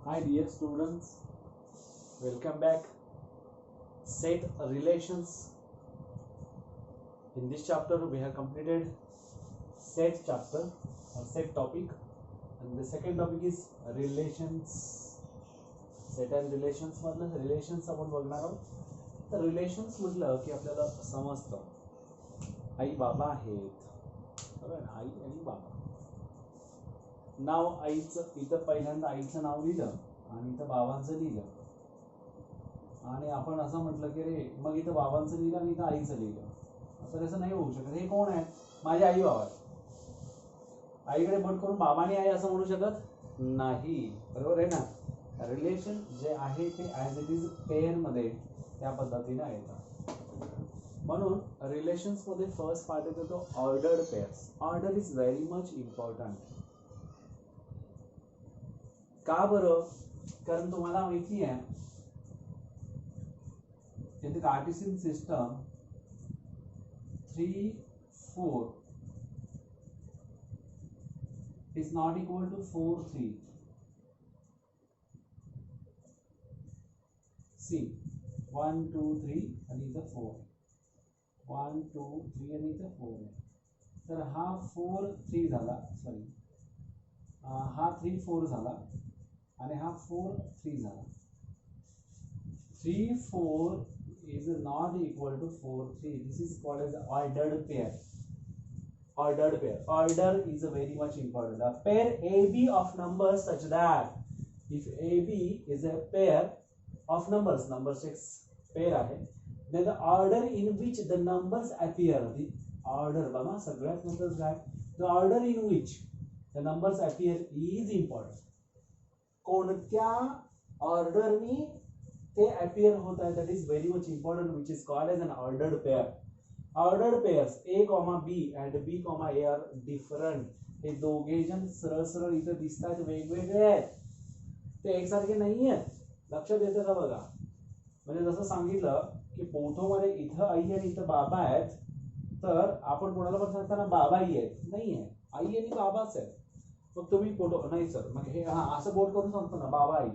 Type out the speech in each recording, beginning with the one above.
Hi dear students, welcome back. Set relations. In this chapter we have completed set chapter or set topic, and the second topic is relations. Set and relations मधलं relations आपण बघणार आहोत. तर relations म्हटलं की आपल्याला समजतं आई बाबा आहेत, बरोबर ना, आई आणि बाबा. नाव आईचं इथं पहिल्यांदा आईचं नाव लिहिलं आणि इथं बाबांचं लिहिलं, आणि आपण असं म्हटलं की रे मग इथं बाबांचं लिहिलं आणि इथं आईचं लिहिलं. असं कसं नाही होऊ शकत. हे कोण आहेत? माझे आई बाबा. आईकडे बोट करून बाबाने आई असं म्हणू शकत नाही, बरोबर आहे ना. रिलेशन जे आहे ते ॲज इट इज पेअर मध्ये त्या पद्धतीने येतात. म्हणून रिलेशन्स मध्ये फर्स्ट पार्ट येतो तो ordered pairs. Order is very much important. का बरं? कारण तुम्हाला माहिती आहे in the Cartesian system 3 4 is not equal to 4 3. See 1 2 3 and इथं 4 1 2 3 आणि इथं 4 आहे. तर हा 4 3 झाला, सॉरी हा 3 4 झाला आणि हा 4 3 झाला. 3 4 is not equal to 4 3. This is called as ordered pair. Ordered pair. Order is very much important. A pair AB of numbers such that if AB is a pair of numbers, number 6 pair आहे, then the order in which the numbers appear, the order बघा सगळ्यात महत्त्वाचं काय, the order in which the numbers appear is important. कोणत्या ऑर्डरनी ते appear होत आहे, that is very much important, which is called as an ordered pair. Ordered pairs A, B and B, A are different. हे दोघे जण सरळ सरळ इथं दिसतात वेगवेगळे आहेत, ते एकसारखे नाही आहेत. लक्षात येतं का बघा. म्हणजे जसं सांगितलं की फोटोमध्ये इथं आई आणि इथं बाबा आहेत, तर आपण कोणाला पण सांगताना बाबा आई आहेत, नाही आहे, आई आणि बाबाच आहेत. मग तुम्ही फोटो नाही सर, मग हे हा असं बोट करून सांगतो ना बाबा आई,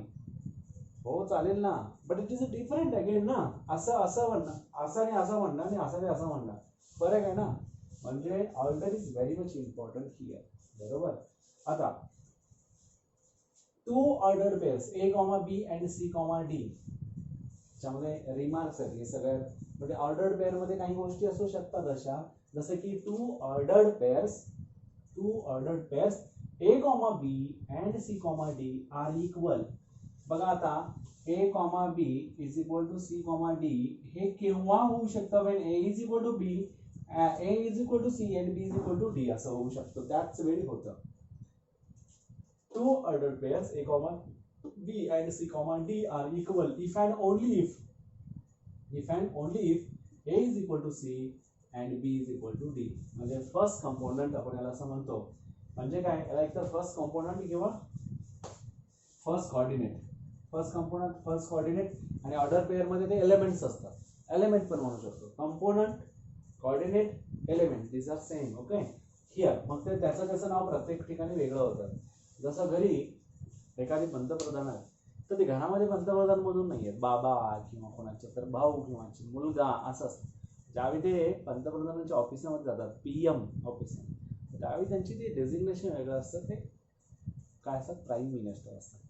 हो चालेल ना, but it is a different again ना. असं असं म्हणणं, असं आणि असं म्हणणं आणि असं आणि असं म्हणणं फरक आहे ना. म्हणजे order is very much important here, बरोबर. आता two ordered pairs A, B and C, D त्यामध्ये रिमार्क्स आहेत हे सगळ्यात. म्हणजे ऑर्डर्ड पेअर मध्ये काही गोष्टी असू शकतात अशा, जसं की two ordered pairs A, B and C, D are equal. बघा आता A, B is equal to C, D हे केव्हा होऊ शकतं? when A is equal to B, A is equal to C and B is equal to D असं होऊ शकतं. त्याच वेळी होतं. Two ordered pairs A, B and C, D are equal if and only if A is equal to C and B is equal to D. म्हणजे first component आपण याला असं म्हणतो. म्हणजे काय, याला एक तर फर्स्ट कंपोनंट किंवा first coordinate. First component, first coordinate आणि ऑर्डर पेअर मध्ये ते एलिमेंट्स असतात. एलिमेंट पण म्हणू शकतो. Component, coordinate, element, this are same. Okay here. मग ते त्याचं नाव प्रत्येक ठिकाणी वेगळं होतं. जसं घरी एखादी पंतप्रधान आहे, तर ते घरामध्ये पंतप्रधान मधून नाही आहेत, बाबा किंवा कोणाचे तर भाऊ किंवा मुलगा असं असतं. ज्यावेळी ते पंतप्रधानांच्या ऑफिसमध्ये जातात, PM ऑफिस, त्यावेळी त्यांची ते डेझिग्नेशन वेगळं असतं. ते काय असतात, प्राईम मिनिस्टर असतात.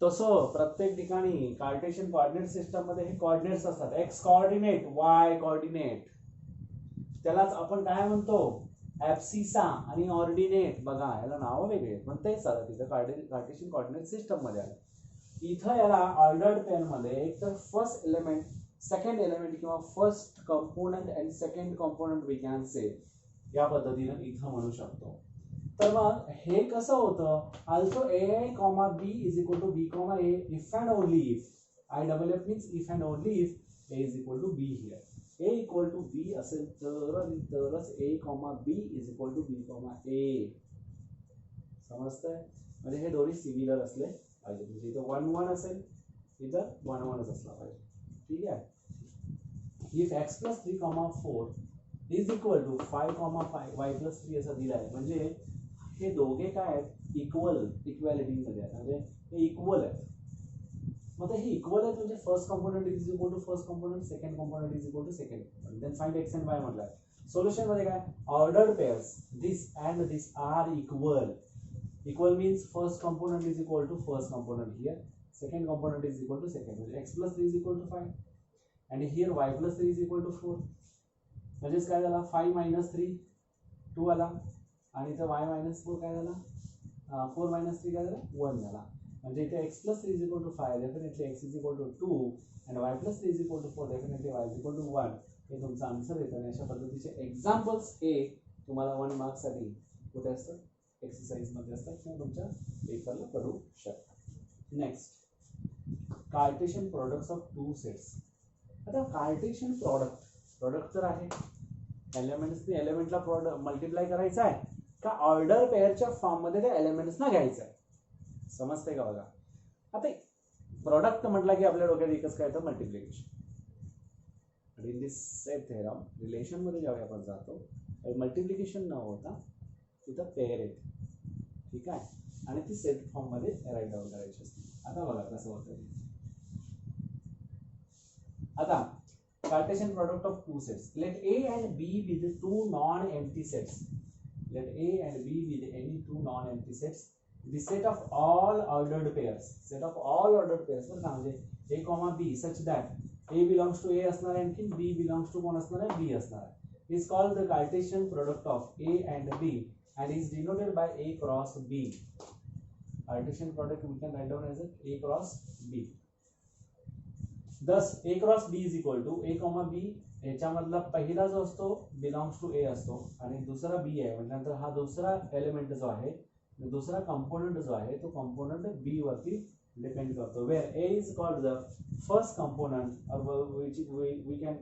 तसं प्रत्येक ठिकाणी कार्टेशियन कोऑर्डिनेट सिस्टम मध्ये हे कोऑर्डिनेट्स असतात. एक्स कोऑर्डिनेट, वाय कोऑर्डिनेट, त्यालाच आपण काय म्हणतो, ऍब्सिसा आणि ऑर्डिनेट. बघा याला नाव वेगळे पण तेच चालत. तिथं कार्टेशियन कोऑर्डिनेट सिस्टम मध्ये आलं. इथं याला ऑर्डर्ड पेअर मध्ये एक तर फर्स्ट एलिमेंट, सेकंड एलिमेंट किंवा first component and second component we can say, या पद्धतीनं इथं म्हणू शकतो. तर मग हे कसं होतं, also A, B is equal to B, A if and only if, IFF means if and only if A is equal to B here. A equal to B असेल तरच A, B is equal to B, A. समजतंय? म्हणजे हे दोन्ही similar असले पाहिजे. म्हणजे इथं 1 1 असेल, इथं 1 1 असला पाहिजे. ठीक आहे. if x plus 3, 4 is equal to 5, 5 y plus 3 असं दिलं आहे, म्हणजे हे दोघे काय आहेत, इक्वॅलिटी मध्ये आहे म्हणजे हे इक्वल आहे. मग हे इक्वल आहे म्हणजे first component is equal to first component, second component is equal to second component. Then find X and Y म्हटलं. सोल्युशन मध्ये काय ordered pairs this and this are equal. Equal means first component is equal to first component here, second component is equal to second म्हणजे x plus 3 is equal to 5 and here y plus 3 is equal to 4 म्हणजेच काय झाला 5 minus 3 2 आला आणि इथं y minus 4 काय झाला 4 minus 3 काय झाला 1 झाला. म्हणजे इथे x plus 3 is equal to 5 definitely x is equal to 2 and y plus 3 is equal to 4 definitely y is equal to 1. हे तुमचं आन्सर येतं आणि अशा पद्धतीचे एक्झाम्पल्स हे तुम्हाला 1 मार्क साठी कुठे असतात एक्सरसाइज मध्ये असतात किंवा तुमच्या पेपरला करू शकता. Next Cartesian products of two sets. आता कार्टेशियन प्रोडक्ट तर आहे एलिमेंट्सने एलिमेंटला प्रोडक्ट मल्टिप्लाय करायचा आहे का ऑर्डर पेअरच्या फॉर्म मध्ये त्या एलिमेंट्सना घ्यायचं आहे. समजते का बघा. आता प्रोडक्ट म्हटला की आपल्या डोक्यात एकच काय तर मल्टिप्लिकेशन. आणि in this set theorem relation मध्ये जेव्हा आपण जातो मल्टिप्लिकेशन न होता तिथं पेअर येते. ठीक आहे आणि ती सेट फॉर्म मध्ये राईट डाऊन करायची असते. आता बघा कसं होतं. आता Cartesian product of two sets. Let A and B with two non-empty sets. Let A and B with any two non-empty sets. The set of all ordered pairs. Set of all ordered pairs वर का म्हणजे A, B such that A belongs to A असणार आहे आणखी B belongs to कोण असणार आहे B असणार आहे. Is called the Cartesian product of A and B and is denoted by A cross B. Cartesian product we can write down as A cross B. Thus A cross B is equal to A, B याच्यामधला पहिला जो असतो belongs to ए असतो आणि दुसरा बी आहे म्हणजे हा दुसरा एलिमेंट जो आहे दुसरा कंपोनेंट जो आहे तो कंपोनेंट बी वरती डिपेंड करतो. Where A is called the first component or we can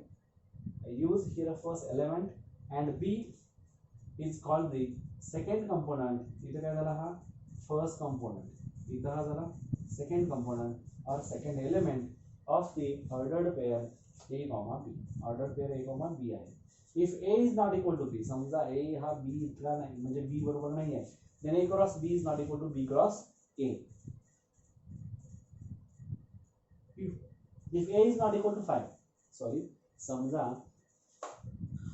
use here first element and B is called the second component. इथे काय झाला हा फर्स्ट कंपोनेंट इथं हा झाला second component or second element of the ordered pair A, B. Ordered pair A, B आहे. If A is not equal to B, समजा A हा B इतका नाही म्हणजे B बरोबर नाही आहे, then A cross B is not equal to B cross A. If A is not equal to 5, sorry, समजा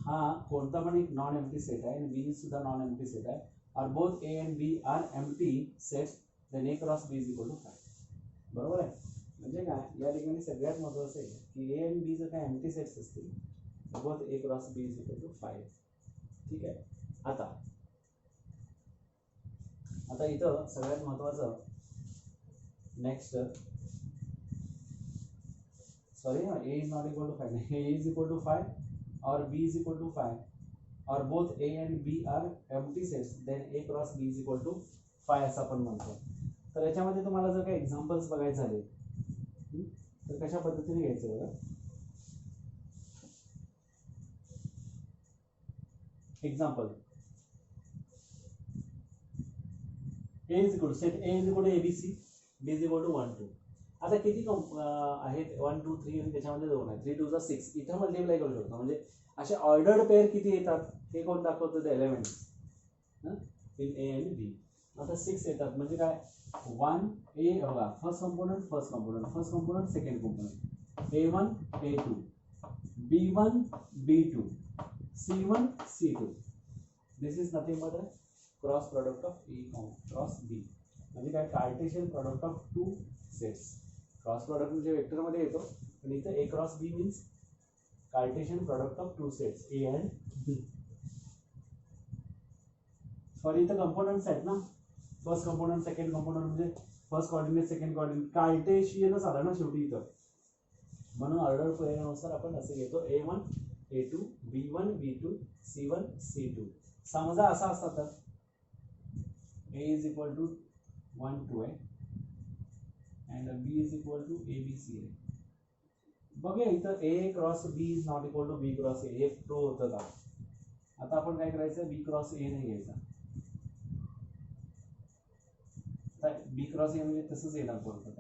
हा कोणता पण एक नॉन एम्प्टी सेट आहे आणि B सुद्धा नॉन एम्प्टी सेट आहे और both A and B are empty sets, then A cross B is equal to 5. बरोबर आहे. म्हणजे काय या ठिकाणी सगळ्यात महत्त्वाचं आहे की ए आणि बी जर काय एम्प्टी सेट्स असतील both A cross B is equal to 5. ठीक आहे. आता इथं सगळ्यात महत्त्वाचं next sorry A is not equal to 5 A is equal to 5 और बी इज इक्वल टू 5 और both A and B are empty sets then A cross B is equal to 5 असं आपण म्हणतो. तर याच्यामध्ये तुम्हाला जर काही एक्झाम्पल्स बघायचे झाले तर कशा पद्धतीने घ्यायचं बघा. Example A is equal to set A is equal to ABC, B is equal to 1 2. आता किती आहेत 1 2 3 आणि त्याच्यामध्ये 2 आहे 3 2 जा 6 इथं मल्टिप्लाय करू शकतो. म्हणजे असे ऑर्डर्ड पेअर किती येतात हे कोण दाखवतो ते एलिमेंट्स इन A आणि B. आता 6 येतात म्हणजे काय 1 A बघा first component second component A1 A2 B1 B2 C1 C2. This is nothing but cross product of A cross B. म्हणजे काय Cartesian product of two sets. Cross product म्हणजे vector मध्ये येतो पण इथं A cross B means Cartesian product of two sets A and B. Sorry इथं components आहेत ना फर्स्ट कंपोनेंट सेकंड कंपोनेंट म्हणजे फर्स्ट कोऑर्डिनेट सेकंड कोऑर्डिनेट कार्टेशियनच आला ना शेवटी इथं म्हणून ऑर्डर पेअरनुसार आपण असे घेतो A1 A2 B1 B2 C1 C2. समजा असा असता तर A is equal to 1 2 आहे and B is equal to ABC आहे. बघूया इथं A cross B is not equal to B cross A हे ट्रू होतं का. आता आपण काय करायचं B क्रॉस A नाही घ्यायचा. बी क्रॉस ए म्हणजे तसंच येणार परत.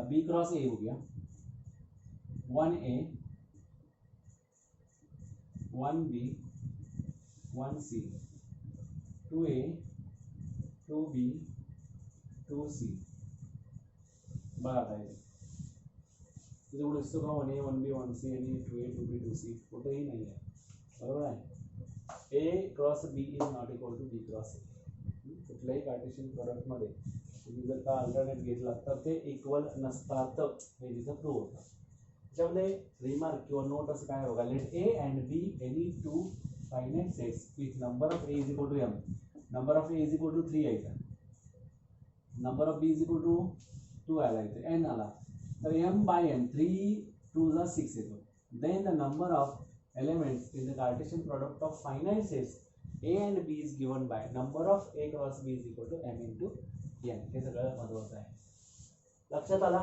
बी क्रॉस ए हो गया 1A 1B 1C 2A 2B 2C. बघा आता इथे तुझे कुठे दिसतो का 1A 1B 1C आणि 2A 2B 2C कुठेही नाही आहे, बरोबर आहे. A cross B is not equal to B cross A. कुठल्याही कार्टेशियन प्रोडक्टमध्ये तुम्ही जर का अल्टरनेट घेतला तर ते इक्वल नसतात, हे तिथं प्रूव्ह होतं. त्याच्यामध्ये रिमार्क किंवा नोट असं काय बघा, let A and B any two finite sets with number of A is equal to M. Number of A is equal to 3 यायचा, number of B is equal to 2 आला, इथे N आला, तर M by N 3 2 जा 6 येतो. Then the number of elements in the Cartesian product of finite sets A and B is given by number of A cross B is equal to M into N. हे सगळं महत्वाचं आहे, लक्षात आला.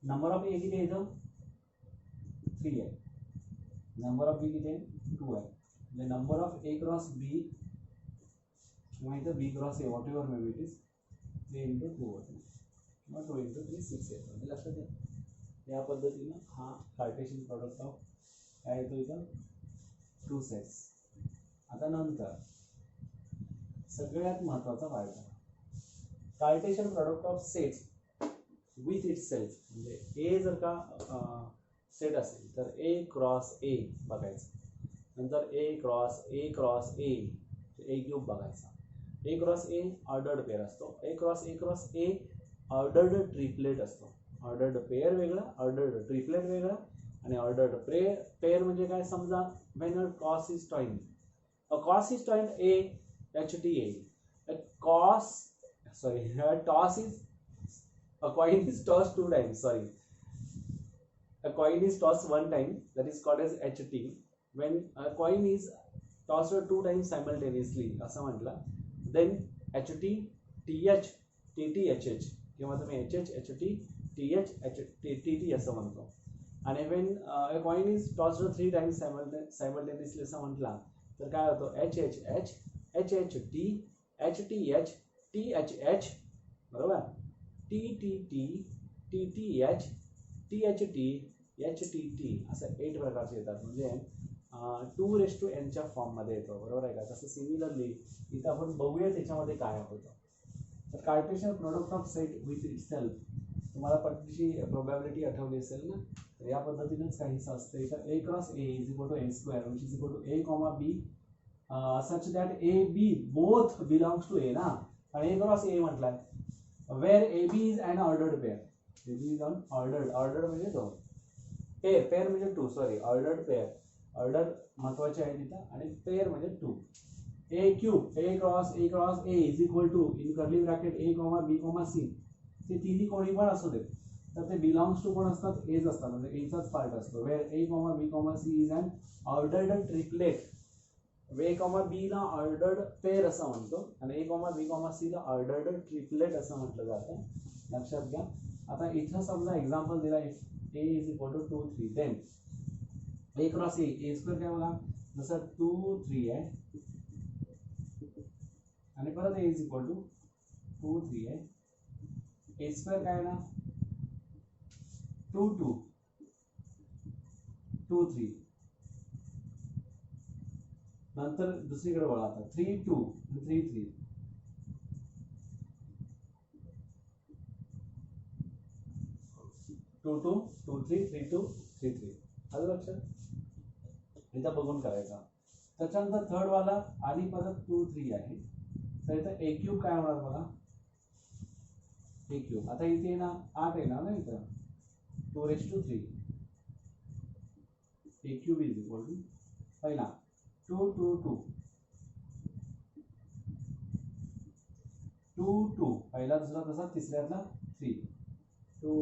Number of A किती आहे इथं 3 आहे, नंबर ऑफ B किती आहे 2 आहे. म्हणजे number of A cross B किंवा इथं B cross A what ever may be it is 3 into 2 होते किंवा 2 into 3 6 येतो. म्हणजे लक्षात आहे, या पद्धतीनं हा कार्टेशियन प्रोडक्ट ऑफ काय येतो इथं 2 सेट्स. आता नंतर सगळ्यात महत्त्वाचा फायदा, Cartesian product of sets with itself. म्हणजे ए जर का सेट असेल तर A क्रॉस A बघायचं, नंतर A क्रॉस A क्यूब बघायचा. A cross A ordered pair असतो, A cross A ordered triplet असतो. ऑर्डर्ड पेअर वेगळा, ऑर्डर्ड ट्रिपलेट वेगळा, आणि ऑर्डर्ड पेअर म्हणजे काय, समजा when a coin is tossed, a coin is tossed A HT येईल, toss is a coin is tossed 2 times, a coin is tossed 1 time, that is called as HT. when a coin is tossed 2 times simultaneously असं म्हटलं, then HT TH TT HH किंवा तुम्ही HH HT TH TT असं म्हणतो. आणि when a coin is tossed 3 times simultaneously असं म्हटला तर काय होतं, HHH HHT HTH THH, बरोबर, TTT TTH THT HTT असं 8 प्रकारचे येतात. म्हणजे 2n च्या फॉर्ममध्ये येतो, बरोबर आहे का. तसं सिमिलरली इथं आपण बघूया त्याच्यामध्ये काय होतं. तर Cartesian product of set with itself, तुम्हाला पटलीची प्रोबॅबिलिटी आठवली असेल ना, तर या पद्धतीनेच काहीसं असतं. इथं A cross A is equal to A square which is equal to A comma B such that A B both belongs to A ना, आणि A क्रॉस A म्हटलाय, where AB is an ordered pair. AB is an ordered म्हणजे दोन, pair म्हणजे 2, sorry ordered pair, order महत्वाचे आहे तिथं, आणि पेअर म्हणजे 2. A cube A cross A is equal to in curly bracket A comma B comma C. ते तिन्ही कोणी पण असू देत तर ते बिलॉंग्स टू कोण असतात, एज असतात, म्हणजे एचाच पार्ट असतो. Where A comma B comma C is an ordered triplet. A comma B ला ऑर्डर्ड पेअर असं म्हणतो, आणि A comma B comma C ला ऑर्डर्ड ट्रिपलेट असं म्हटलं जातं, लक्षात घ्या. आता इथं समजा एक्झाम्पल दिला, A is equal to 2 3, then A cross A square काय बघा, जसं 2 3 आहे, आणि परत A इज इक्वल टू 2 3 आहे, A स्क्वेअर काय ना 2 2 2 3, नंतर दुसरीकडे वळा, आता 3 2 3 3, 2 2 2 3 3 2 3 3. आलं लक्षात, इथं बघून करायचा. त्याच्यानंतर थर्ड वाला आणि परत 2 3 आहे, तर इथं A क्यूब काय होणार बघा, A क्यूब. आता इथे ना 8 येणार ना, इथं 2�3. A cube is equal to पहिला 2 2 2 2 2, पहिला दुसरा तसा तिसऱ्यातला 3 2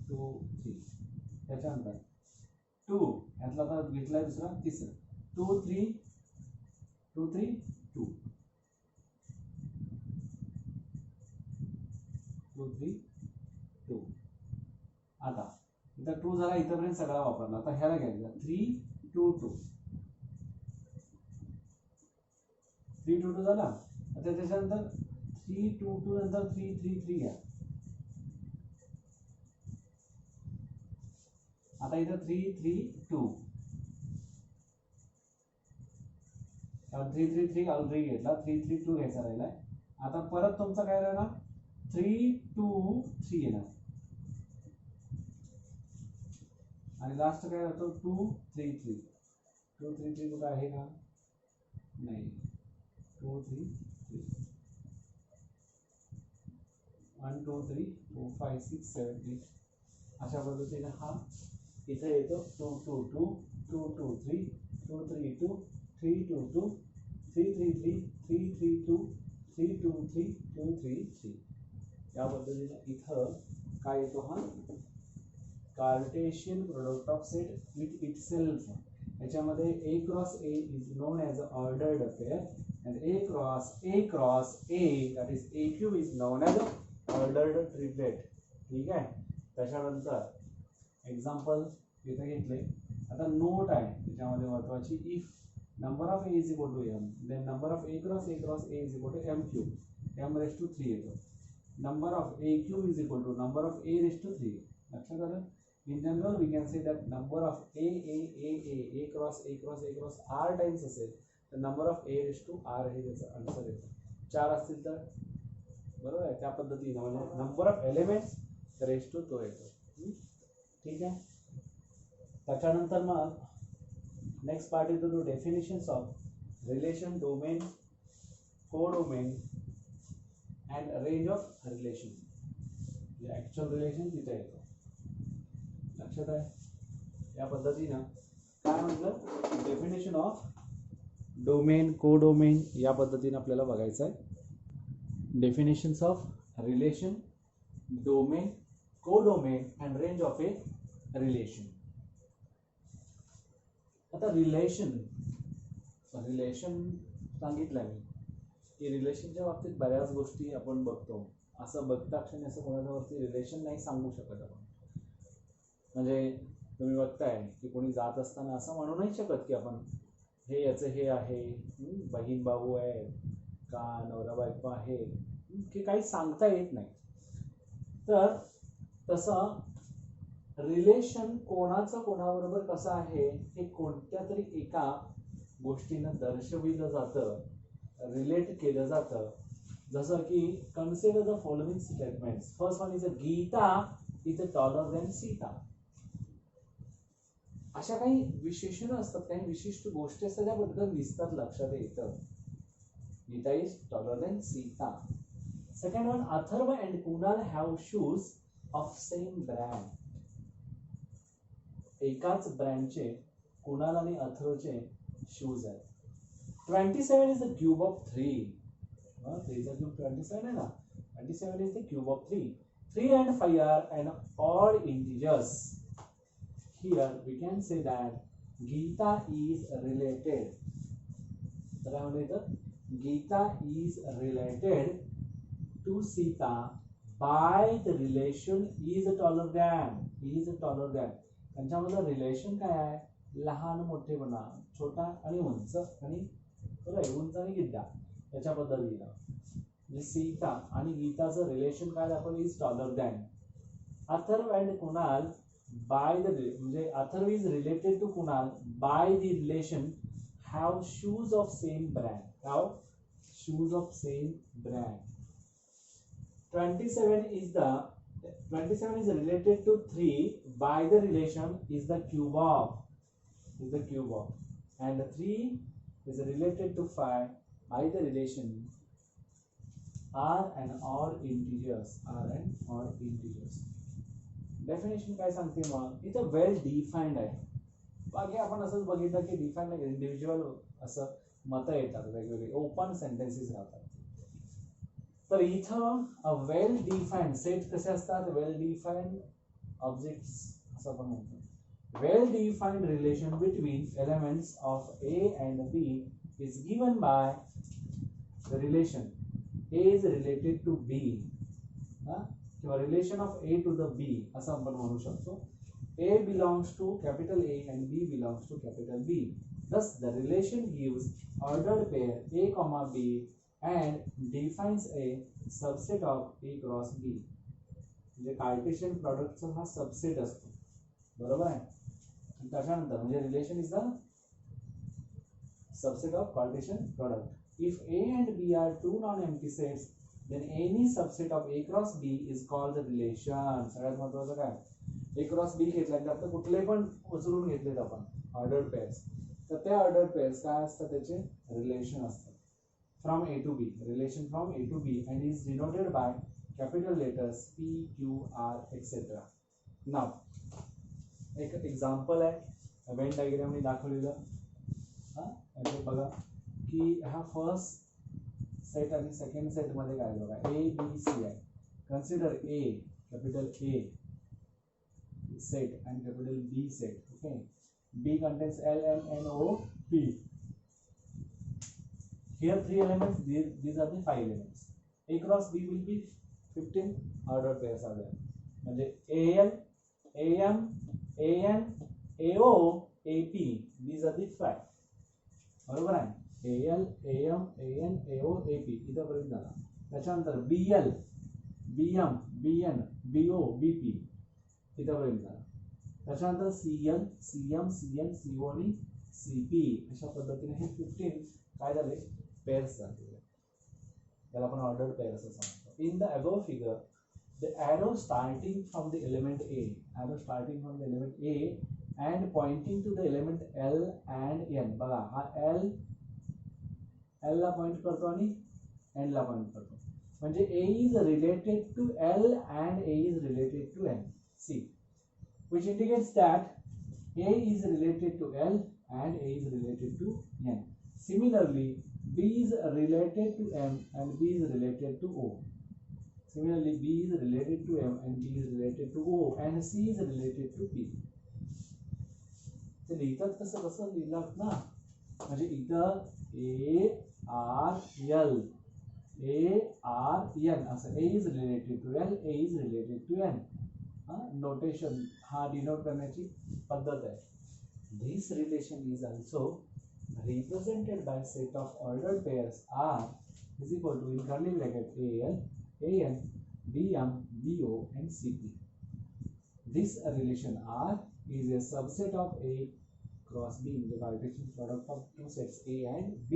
2 3, त्याच्यानंतर 2 यातला आता घेतलाय दुसरा तिसरा 2 3 2 3 2 2 3 2. आता इथं 2 झाला, इथपर्यंत सगळा वापरला. आता ह्याला घ्यायचा 3 2 2 3 2 2 झाला. आता त्याच्यानंतर 3 2 2 नंतर 3 3 3 घ्या, आता इथं 3 3 2 3 3 3 ऑलरेडी घेतला, 3 3 2 घ्यायचा राहिलाय. आता परत तुमचा काय राहिला 3 2 3 येणार आणि लास्ट काय राहतो 2 3 3 2 3 3 कुठं आहे का नाही 2 3 3 1 2 3 4 5 6 7 8 अशा पद्धतीने हा इथे येतो 2 2 2 2 2 3 2 3 2 3 2 2 3 3 3 3 3 2 3 2 3 2 3 3 या पद्धतीने इथं काय येतो हा Cartesian product of set with itself. याच्यामध्ये A cross A is non as a ordered pair and A cross A that is A cube is known as a ordered triplet. ठीक आहे. त्याच्यानंतर एक्झाम्पल इथे घेतले. आता नोट आहे त्याच्यामध्ये महत्वाची, if number of A is equal to M then number of A cross A is equal to M cube, M raise to 3 येतो. Number of A cube is equal to number of A raise to 3. लक्षात आलं. In general, we can say that number of A cross R times असेल तर number of A raised to R हे त्याचं answer येतं. 4 असतील तर बरोबर आहे. त्या पद्धतीने म्हणजे number of elements raised to तो येतो. ठीक आहे. त्याच्यानंतर मग नेक्स्ट पार्ट येतो तो definitions of relation, domain, codomain and range of relation. जे ॲक्च्युअल रिलेशन तिथे येतो. लक्षात आहे. या पद्धतीनं काय म्हटलं डेफिनेशन ऑफ डोमेन, कोडोमेन या पद्धतीने आपल्याला बघायचं आहे. Definitions of relation, domain, codomain and range of a relation. आता रिलेशन सांगितलं मी की रिलेशनच्या बाबतीत बऱ्याच गोष्टी आपण बघतो. असं बघता क्षणी असं कोणाच्यावरती रिलेशन नाही सांगू शकत आपण. म्हणजे तुम्ही बघताय की कोणी जात असताना असं म्हणू नाही शकत की आपण हे याचं हे आहे, बहीण भाऊ आहे का नवरा बायको आहे की काही सांगता येत नाही. तर तसं रिलेशन कोणाचं कोणाबरोबर कसं आहे हे कोणत्या तरी एका गोष्टीनं दर्शविलं जातं, रिलेट केलं जातं. जसं की consider the following statements. First one is a Geeta is a taller than Sita. अशा काही विशेषण असतात, काही विशिष्ट गोष्टी असतात त्याबद्दल दिसतात, लक्षात येतं. Geeta is taller than Sita. Second one, Atharva and Kunal have shoes of same brand. एकाच ब्रँडचे कुणाल आणि अथर्वचे शूज आहेत. 27 इज द क्यूब ऑफ 3. 3 चा क्यूब 27 आहे ना. 27 is the cube of 3. 3 and 5 are an odd integers. Here we can say that Gita is related. Gita is related to Sita by the relation is taller than. त्यांच्यामध्ये relation काय आहे? लहान मोठेपणा, छोटा आणि उंच आणि उंच आणि गिड्डा याच्या पद्धतीनं. म्हणजे सीता आणि गीताचं रिलेशन काय दाखवलं? Is taller than. Atharva and Kunal by the म्हणजे Atharva is related to Kunal by the relation have shoes of same brand. 27 is related to 3 by the relation is the cube of, and 3 is related to 5 by the relation are an odd integers. Definition काय सांगते मग? इथं वेल defined आहे. बाकी आपण असंच बघितलं की डिफाइंड इंडिव्हिज्युअल असं मतं येतात, वेगवेगळे ओपन सेंटेन्सेस राहतात. तर इथं वेल डिफाइंड सेट कसे असतात? वेल डिफाइंड ऑब्जेक्ट्स असं आपण म्हणतो. Well defined relation between elements of A and B is given by the relation A is related to B, किंवा relation of A to the B असं आपण म्हणू शकतो. A belongs to capital A and B belongs to capital B. Thus the relation gives ordered pair A comma B and defines a subset of A cross B. म्हणजे Cartesian प्रॉडक्टचा हा subset असतो. बरोबर आहे. त्याच्यानंतर म्हणजे relation is the subset of Cartesian product. If A and B are two non-empty sets, then any subset of A cross B is called the relation. सगळ्यात महत्त्वाचं काय, A cross B घेतला तर कुठले पण उचलून घेतलेत आपण ऑर्डर्ड पेअर्स, तर त्या ऑर्डर्ड पेअर्स काय असतात, त्याचे रिलेशन असतात. From A to B, relation from A to B and is denoted by capital letters P, Q, R, etc. नाव एक एक्झाम्पल आहे वेन डायग्राम मी दाखवलेलं. म्हणजे बघा की हा फर्स्ट सेट आणि सेकंड सेट मध्ये काय बघा A B C आहे. Consider A capital A set and capital B set. Okay, B contains L, M, N, O, P. Here 3 elements. These are the 5 elements. A cross B will be 15 ordered pairs are there. म्हणजे AL, AM, AN, AO, AP. These are the 5. बरोबर आहे. AL, AM, AN, AO, AP इथं पर्यंत झाला. त्याच्यानंतर BL, BM, BN, BO, BP इथं पर्यंत झाला. त्याच्यानंतर CL, CM, CN, CO आणि CP अशा पद्धतीने हे 15 काय झाले पेअर्स झाले. त्याला आपण ऑर्डर्ड पेअर्स असं म्हणतो. In the above figure the arrow starting from the element A and pointing to the element L and N. बघा हा L ला पॉइंट करतो आणि N ला पॉइंट करतो. म्हणजे A is related to L and A is related to N. See, which indicates that A is related to L and A is related to N. Similarly, B is related to M and B is related to O. Similarly, B is related to M and B is related to O and C is related to P. ते लिहितात कसं लिहिलात ना, म्हणजे इथं ARL असं A is related to L, A is related to N. Notation हा denote करण्याची पद्धत आहे. This relation is also represented by set of ordered pairs R is equal to in curly bracket AL, AN, BM, BO and CP. This relation R is a subset of A cross B in the Cartesian product of two sets A and B.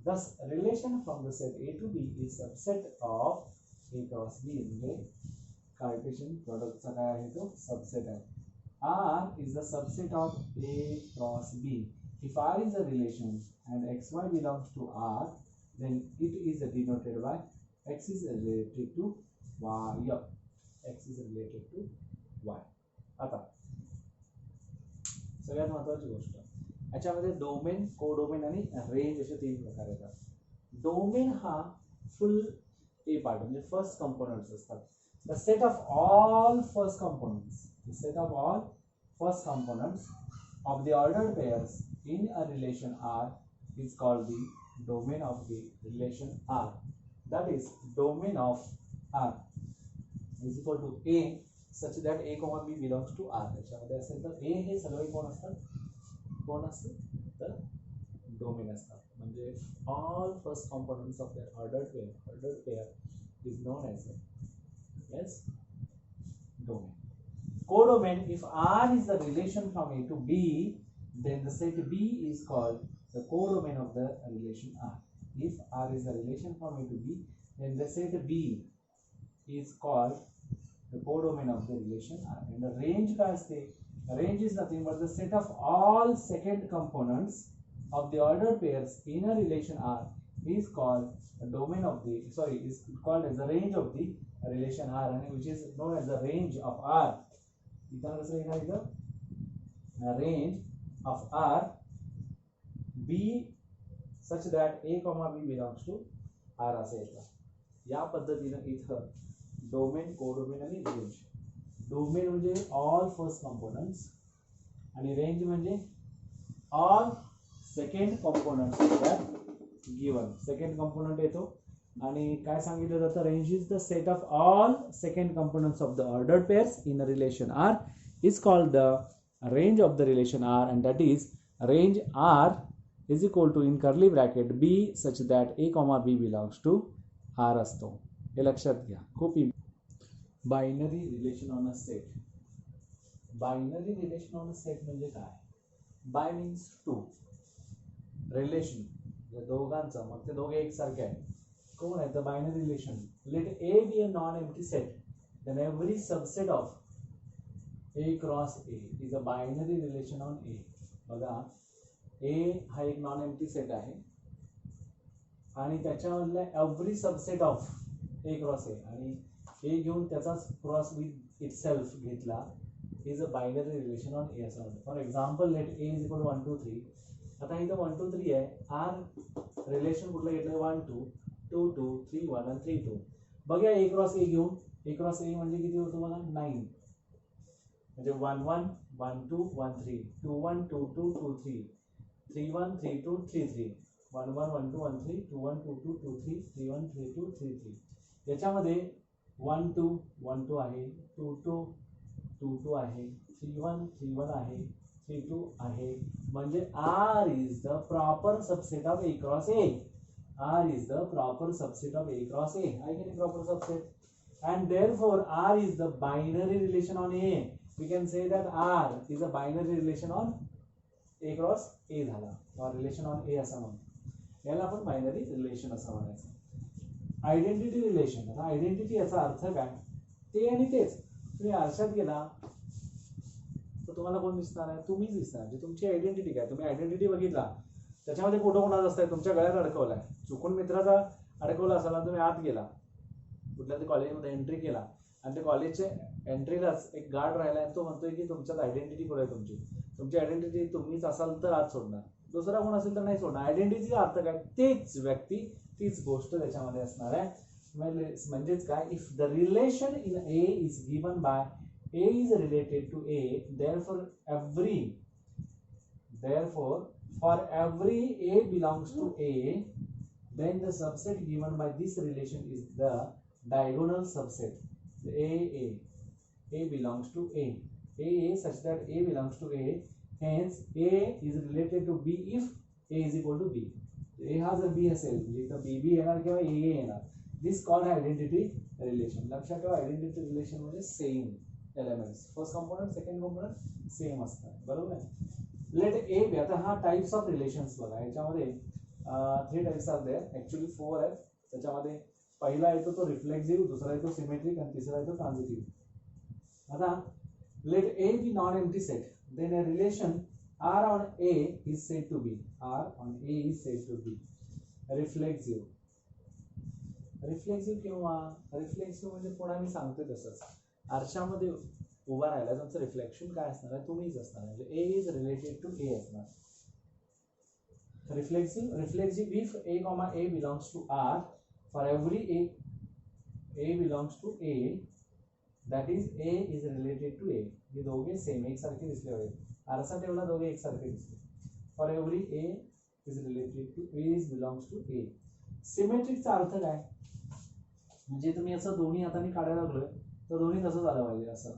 Thus, relation from the set A to B is subset of A cross B in the Cartesian product चा काय आहे तो subset आहे. R is the subset of A cross B. If R is a relation and XY belongs to R, then it is denoted by X is related to Y. X is related to Y. आता सगळ्यात महत्त्वाची गोष्ट याच्यामध्ये domain, codomain आणि range असे 3 प्रकार येतात. Domain हा फुल ए पार्ट म्हणजे फर्स्ट कंपोनेंट्स असतात. The set of all first components, the set of all first components of the ordered pairs in a relation R is called the domain of the relation R. That is, domain of R is equal to A such that A, B belongs to R. त्याच्यामध्ये असेल तर A हे सगळे कोण असतात तर domain असतात. म्हणजे all first components of the ordered pair is known as domain. Codomain, if R is a relation from A to B, then the set B is called the codomain of the relation R. If R is a relation from A to B, then the set B is called the codomain of the relation R. And the range काय असते? Range is nothing but the set of all second components of the ordered pairs in a relation R is called the domain of the is called as the range of the relation R, and which is known as the range of R. इथं कसं लिहिणार इथं range of R B such that A, B belongs to R असं येतं. या पद्धतीनं इथं domain, codomain आणि रेंज. डोमेन म्हणजे ऑल फर्स्ट कंपोनेंट्स आणि रेंज म्हणजे all second components that given. Second component येतो आणि काय सांगितलं जातं, range is the set of all second components of the ordered pairs in a relation R is called the range of the relation R, and that is range R is equal to in curly bracket B such that A, B belongs to R असतो. हे लक्षात घ्या. खूप binary relation on a set. Binary relation on set म्हणजे काय? Bye means to, relation दोघांचं, मग ते दोघे एकसारखे आहेत. कोण आहे तर binary relation. Let A be a non empty set, then every subset of A cross A is a binary relation on A. बघा, ए हा एक नॉन एम्प्टी सेट आहे आणि त्याच्यामधल्या every subset of A cross A, आणि A घेऊन त्याचाच cross with itself घेतला, is a binary relation on A असं म्हणतो. For example, let A is equal 1 2 3. आता इथं 1 2 3 आहे. आर रिलेशन कुठलं घेतलं? 1 2 2 2 3 1 आणि 3 2. बघा ए क्रॉस ए घेऊन, ए क्रॉस ए म्हणजे किती होतं बघा? 9. म्हणजे 1 1 1 2 1 3 2 1 2 2 2 3 3 1 3 2 3 3 1 1 1 2 1 3 2 1 2 2 2 3 3 1 3 2 3 3. याच्यामध्ये 1 2 1 2 आहे, 2 2 2 2 आहे, 3 1 3 1 आहे, 3 2 आहे. म्हणजे R is the proper subset of A cross A. R is the proper subset of A cross A. I get a proper subset, and therefore R is the binary relation on A. We can say that R is a binary relation on A cross A झाला, or relation on A असं म्हणतो. याला आपण binary relation असं म्हणायचं. Identity relation. आता identity याचा अर्थ काय? ते आणि तेच. तुम्ही आरशात गेला तर तुम्हाला कोण दिसणार आहे? तुम्हीच दिसणार. म्हणजे तुमची आयडेंटिटी काय? तुम्ही आयडेंटिटी बघितला, त्याच्यामध्ये फोटो कोणाचा असताय? तुमच्या गळ्यात अडकवलाय. चुकून मित्राचा अडकवला असाल ना, तुम्ही आत गेला, कुठल्या तरी कॉलेजमध्ये एंट्री केला, आणि त्या कॉलेजच्या एंट्रीलाच एक गार्ड राहिला आहे, तो म्हणतोय की तुमच्यात आयडेंटिटी कुठे आहे? तुमची आयडेंटिटी तुम्हीच असाल तर आत सोडणार, दुसरा कोण असेल तर नाही सोडणार. आयडेंटिटीचा अर्थ काय? तेच व्यक्ती, तीच गोष्ट त्याच्यामध्ये असणार आहे. म्हणजेच काय? If the relation in A is given by A is related to A, therefore for every A belongs to A, then the subset given by this relation is the diagonal subset. A belongs to A such that A belongs to A, hence A is related to B if A is equal to B. A हा जर B असेल तर BB येणार किंवा AA येणार. This called identity relation. लक्षात ठेवा, identity relation म्हणजे same elements, first component second component same असतात, बरोबर आहे. Let A B. आता हा टाइप्स ऑफ रिलेशन्स बघा, याच्यामध्ये 3 टाइप्स आर देयर, ऍक्च्युअली 4 आहेत. त्याच्यामध्ये पहिला येतो तो रिफ्लेक्सिव्ह, दुसरा येतो सिमेट्रिक, आणि तिसरा येतो ट्रान्झिटिव्ह. आता let A B non empty set, then a relation R on A is said to be reflexive. Reflexive म्हणजे पुन्हा मी सांगतोय तसंच, आरशामध्ये उभा राहिला तुमचं रिफ्लेक्शन काय असणार आहे? तुम्हीच असणार. म्हणजे A is related to A असणार. Reflexive if A comma A belongs to R, for every A belongs to A, that is A is related to A. हे दोघे सेम एकसारखे दिसले पाहिजे. आरसा ठेवला, दोघे एकसारखे दिसले. For every A is related to A is belongs to A. सिमेट्रिकचा अर्थ काय? म्हणजे तुम्ही असं दोन्ही हाताने काढायला लागलोय तर दोन्ही तसंच आलं पाहिजे. असं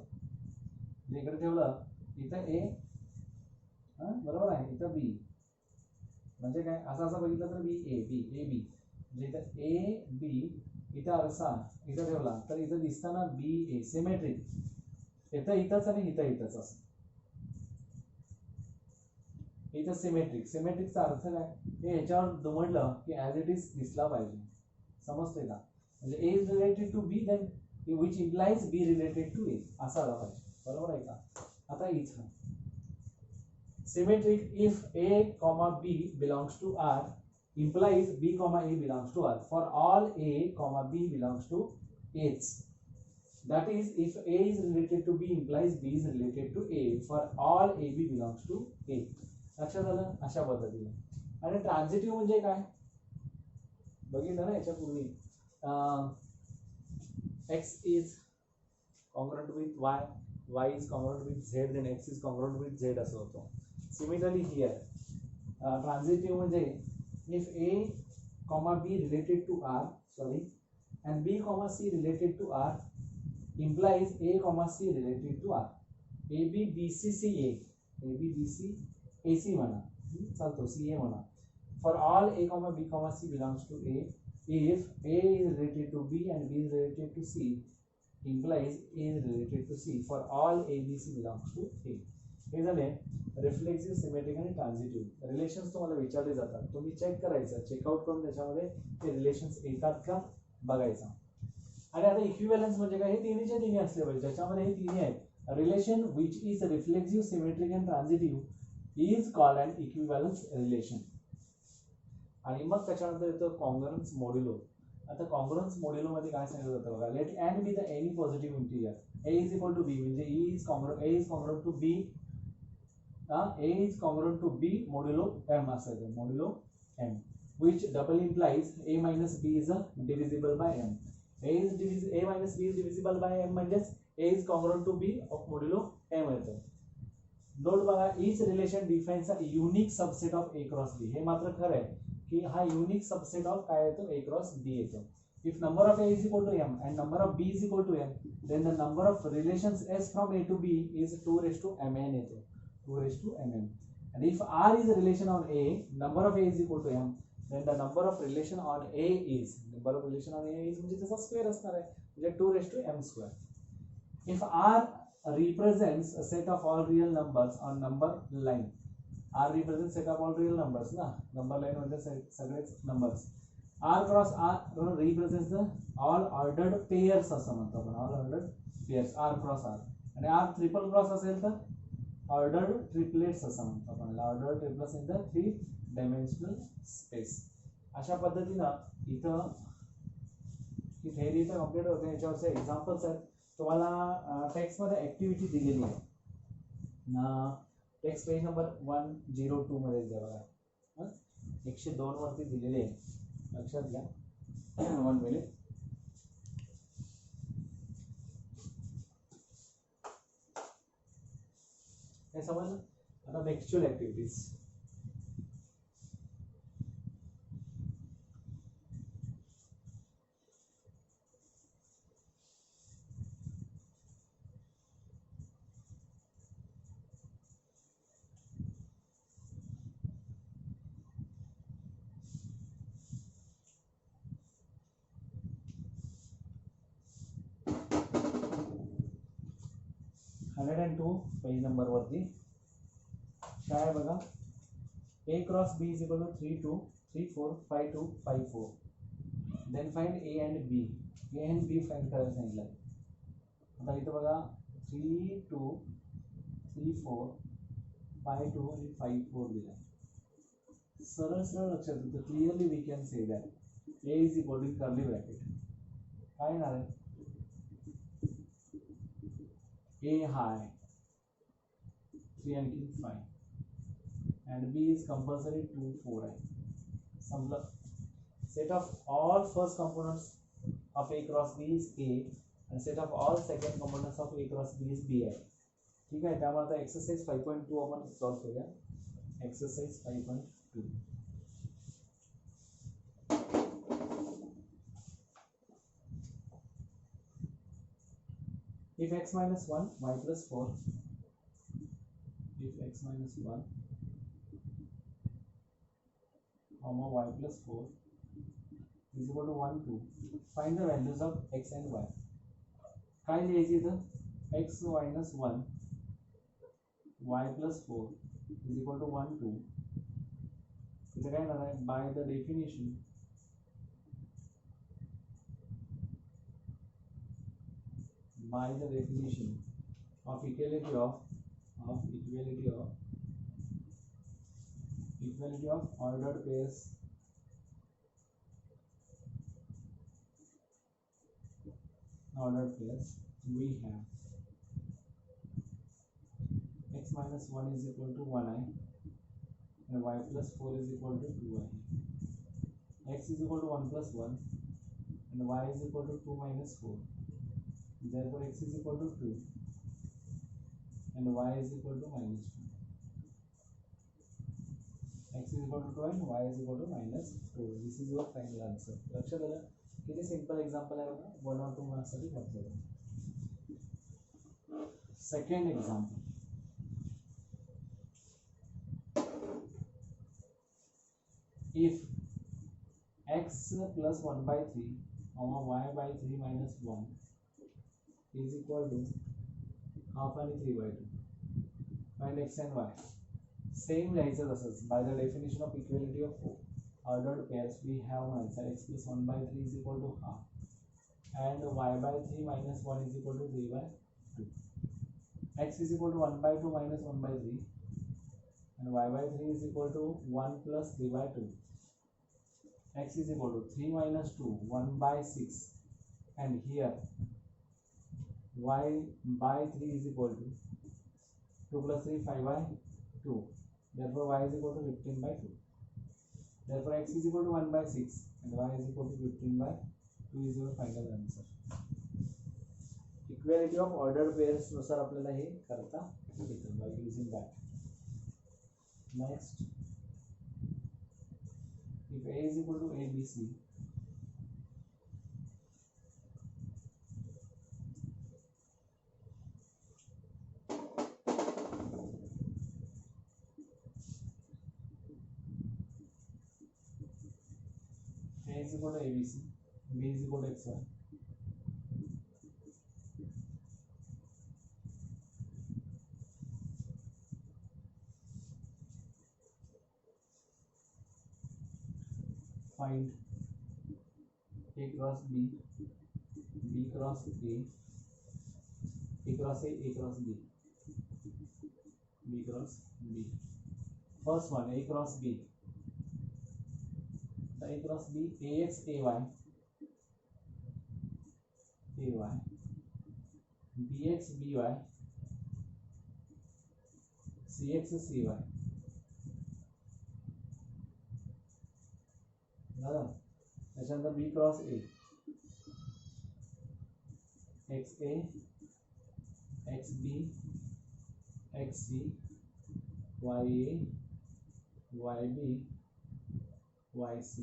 इकडे ठेवलं, इथं ए, बरोबर आहे, इथं बी. म्हणजे काय? असं बघितलं तर बी ए बी. म्हणजे इथं ए बी, इथं आरसा इथं ठेवला तर इथं दिसताना बी ए. सिमेट्रिक. इथं इथंच आणि इथंच असं. इथं सिमेट्रिकचा अर्थ काय? हे याच्यावर दुमडलं की ऍज इट इज दिसला पाहिजे. समजते का? म्हणजे A is related to B, then which implies B related to A असा आला पाहिजे, बरोबर आहे का? आता इथं symmetric if A, B belongs to R implies B, A belongs to R for all A, B belongs to H. That is, if A is related to B implies B is related to A for all AB belongs to A. लक्षात आलं? अशा पद्धतीने. आणि ट्रान्झिटिव्ह म्हणजे काय? बघितलं ना याच्यापूर्वी, X is congruent with Y, Y is congruent with Z, then X is congruent with Z असं होतं. Similarly here, transitive म्हणजे if A, B related to R, and B, C related to R implies A, C related to R. AB, BC, CA, AB, BC, AC म्हणा, चालतो, CA म्हणा. For all A, B, C belongs to A, if A is related to B and B is related to C, implies A is related to C for all A, B, C belongs to A. हे झाले reflexive, symmetric आणि ट्रान्झिटिव्ह relations तुम्हाला विचारले जातात. तुम्ही check करायचं, checkout करून त्याच्यामध्ये ते रिलेशन्स येतात का बघायचं. आणि आता इक्विव्हॅलन्स म्हणजे काय, हे तिन्हीच्या तिन्ही असले पाहिजे. ज्याच्यामध्ये हे तिन्ही आहेत, relation which is reflexive, symmetric and transitive is called an equivalence relation. आणि मग त्याच्यानंतर येतं कॉन्ग्रुअन्स मॉड्युलो. आता कॉन्ग्रुअन्स मॉड्युलो मध्ये काय सांगितलं जातं बघा, let n be the any positive integer. A is equal to B म्हणजे A is congruent to B. A is congruent to B modulo M असायचं, modulo M, which double implies A minus B is divisible by M. A minus B is divisible by M म्हणजेच A is congruent to B of modulo M येतं. Note बघा, each relation defines a unique subset of A cross B. हे मात्र खरं आहे की हा unique subset of काय येतो, A cross B येतो. If number of A is equal to M and number of B is equal to M, then the number of relations S from A to B is 2 raised to Mn येतो. 2 raised to Mn. And if R is a relation on A, number of A is equal to M, then the number of relation on A is म्हणजे त्याचा square असणार आहे, म्हणजे 2 raised to M square. If R represents a set of all real numbers on number line, R represents set of all real numbers ना, number line म्हणजे सगळेच numbers. R cross R represents the all ordered pairs असं म्हणतो आपण, all ordered pairs, R cross R. आणि R triple cross असेल तर ordered triplets असं म्हणतो आपण, ordered triplets in the 3 dimensional space. अशा पद्धतीनं इथं ही थेअरी तर कम्प्लीट होते. याच्यावरचे एक्झाम्पल्स आहेत. तुम्हाला टेक्स्टमध्ये ॲक्टिव्हिटी दिलेली आहे, टेक्स्ट पेज नंबर 102 मध्ये द्या बघा, 102 वरती दिलेली आहे, लक्षात घ्या. 1 मिनिट. हे समजलं. आता टेक्स्चुअल ऍक्टिव्हिटीज. पेज नंबर वरती काय आहे बघा, A cross B is equal to 3 2 3 4 5 2 5 4. Then find A and B. A and B find करायला सांगितलं. आता इथं बघा 3 2 3 4 5 2 आणि 5 4 दिला. सरळ सरळ लक्षात येतं, clearly we can say that A is equal to curly bracket. काय येणार आहे, A high 3 आणखी 5 and B is compulsory 2 4 आहे. समजा set of all first components of A cross B is A and set of all second components of A cross B is B आहे. ठीक आहे. त्यामुळे आता एक्सरसाइज 5.2 आपण सॉल्व करूया. Exercise 5.2. if x minus 1 y plus 4, if x minus 1 comma y plus 4 is equal to 1 2, find the values of x and y. काय लिहायचं इथं, x minus 1 y plus 4 is equal to 1 2. इथं काय येणार आहे, by the definition of equality of ordered pairs we have x minus 1 is equal to 1i and y plus 4 is equal to 2i. X is equal to 1 plus 1 and y is equal to 2 minus 4. Therefore x is equal to 2 and y is equal to minus 2. X is equal to 2 and y is equal to minus 2. This is your final answer. लक्षात आलं. किती simple example आहे बघा, 1 or 2 marks साठी वापरतो. Second example, if x plus 1 by 3 y by 3 minus 1 is equal to half आणि 3/2. Find x and y. Same लिहायचं तसंच. By the definition of equality of ordered pairs, we have म्हणायचं x plus 1/3 is equal to half and y/3 minus 1 is equal to 3/2. X is equal to 1/2 minus 1/3 and y/3 is equal to 1 plus 3/2. X is equal to 3 minus 2, 1/6, and here y/3 is equal to 2 plus 3, 5/2. Therefore y is equal to 15/2. Therefore x is equal to 1/6 and y is equal to 15/2 is your final answer. Equality of ordered pairs नुसार आपल्याला हे करता येतं by using that. Next, if A is equal to ABC, A is equal to ABC, B is equal to XY. Find A cross B, B cross A, A cross A, A cross B, B cross B. First one, A cross B. The A cross B, AX, AY, AY, BX, BY, CX, CY. झालं. त्याच्यानंतर B cross A, XA, XB, XC, YA, YB, YC.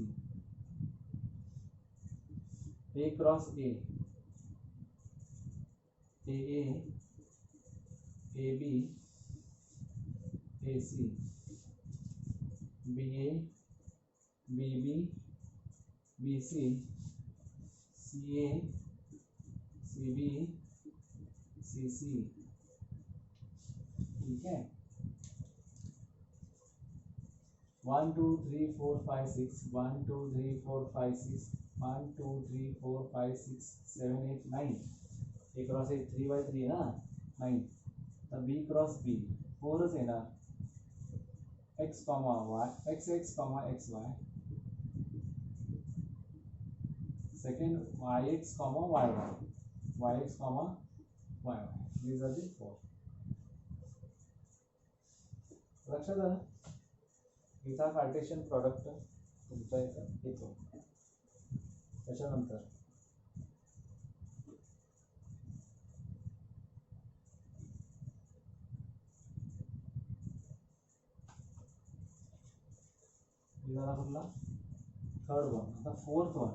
A cross A, AA, AB, AC, BA, BB, BC, CA, CB, CC. ठीक है. 1 2 3 4 5 6, 1 2 3 4 5 6, 1 2 3 4 5 6 7 8 9. A cross A 3/3 है ना, 9. तब B cross B 4 है ना, x comma y, x comma xy. Second, yx comma yy, yx comma yy. These are the 4. लक्षात आलं. इथं कार्टेशियन प्रोडक्ट तुमचा इथं येतो. त्याच्यानंतर झाला कुठला, थर्ड वन. आता fourth one.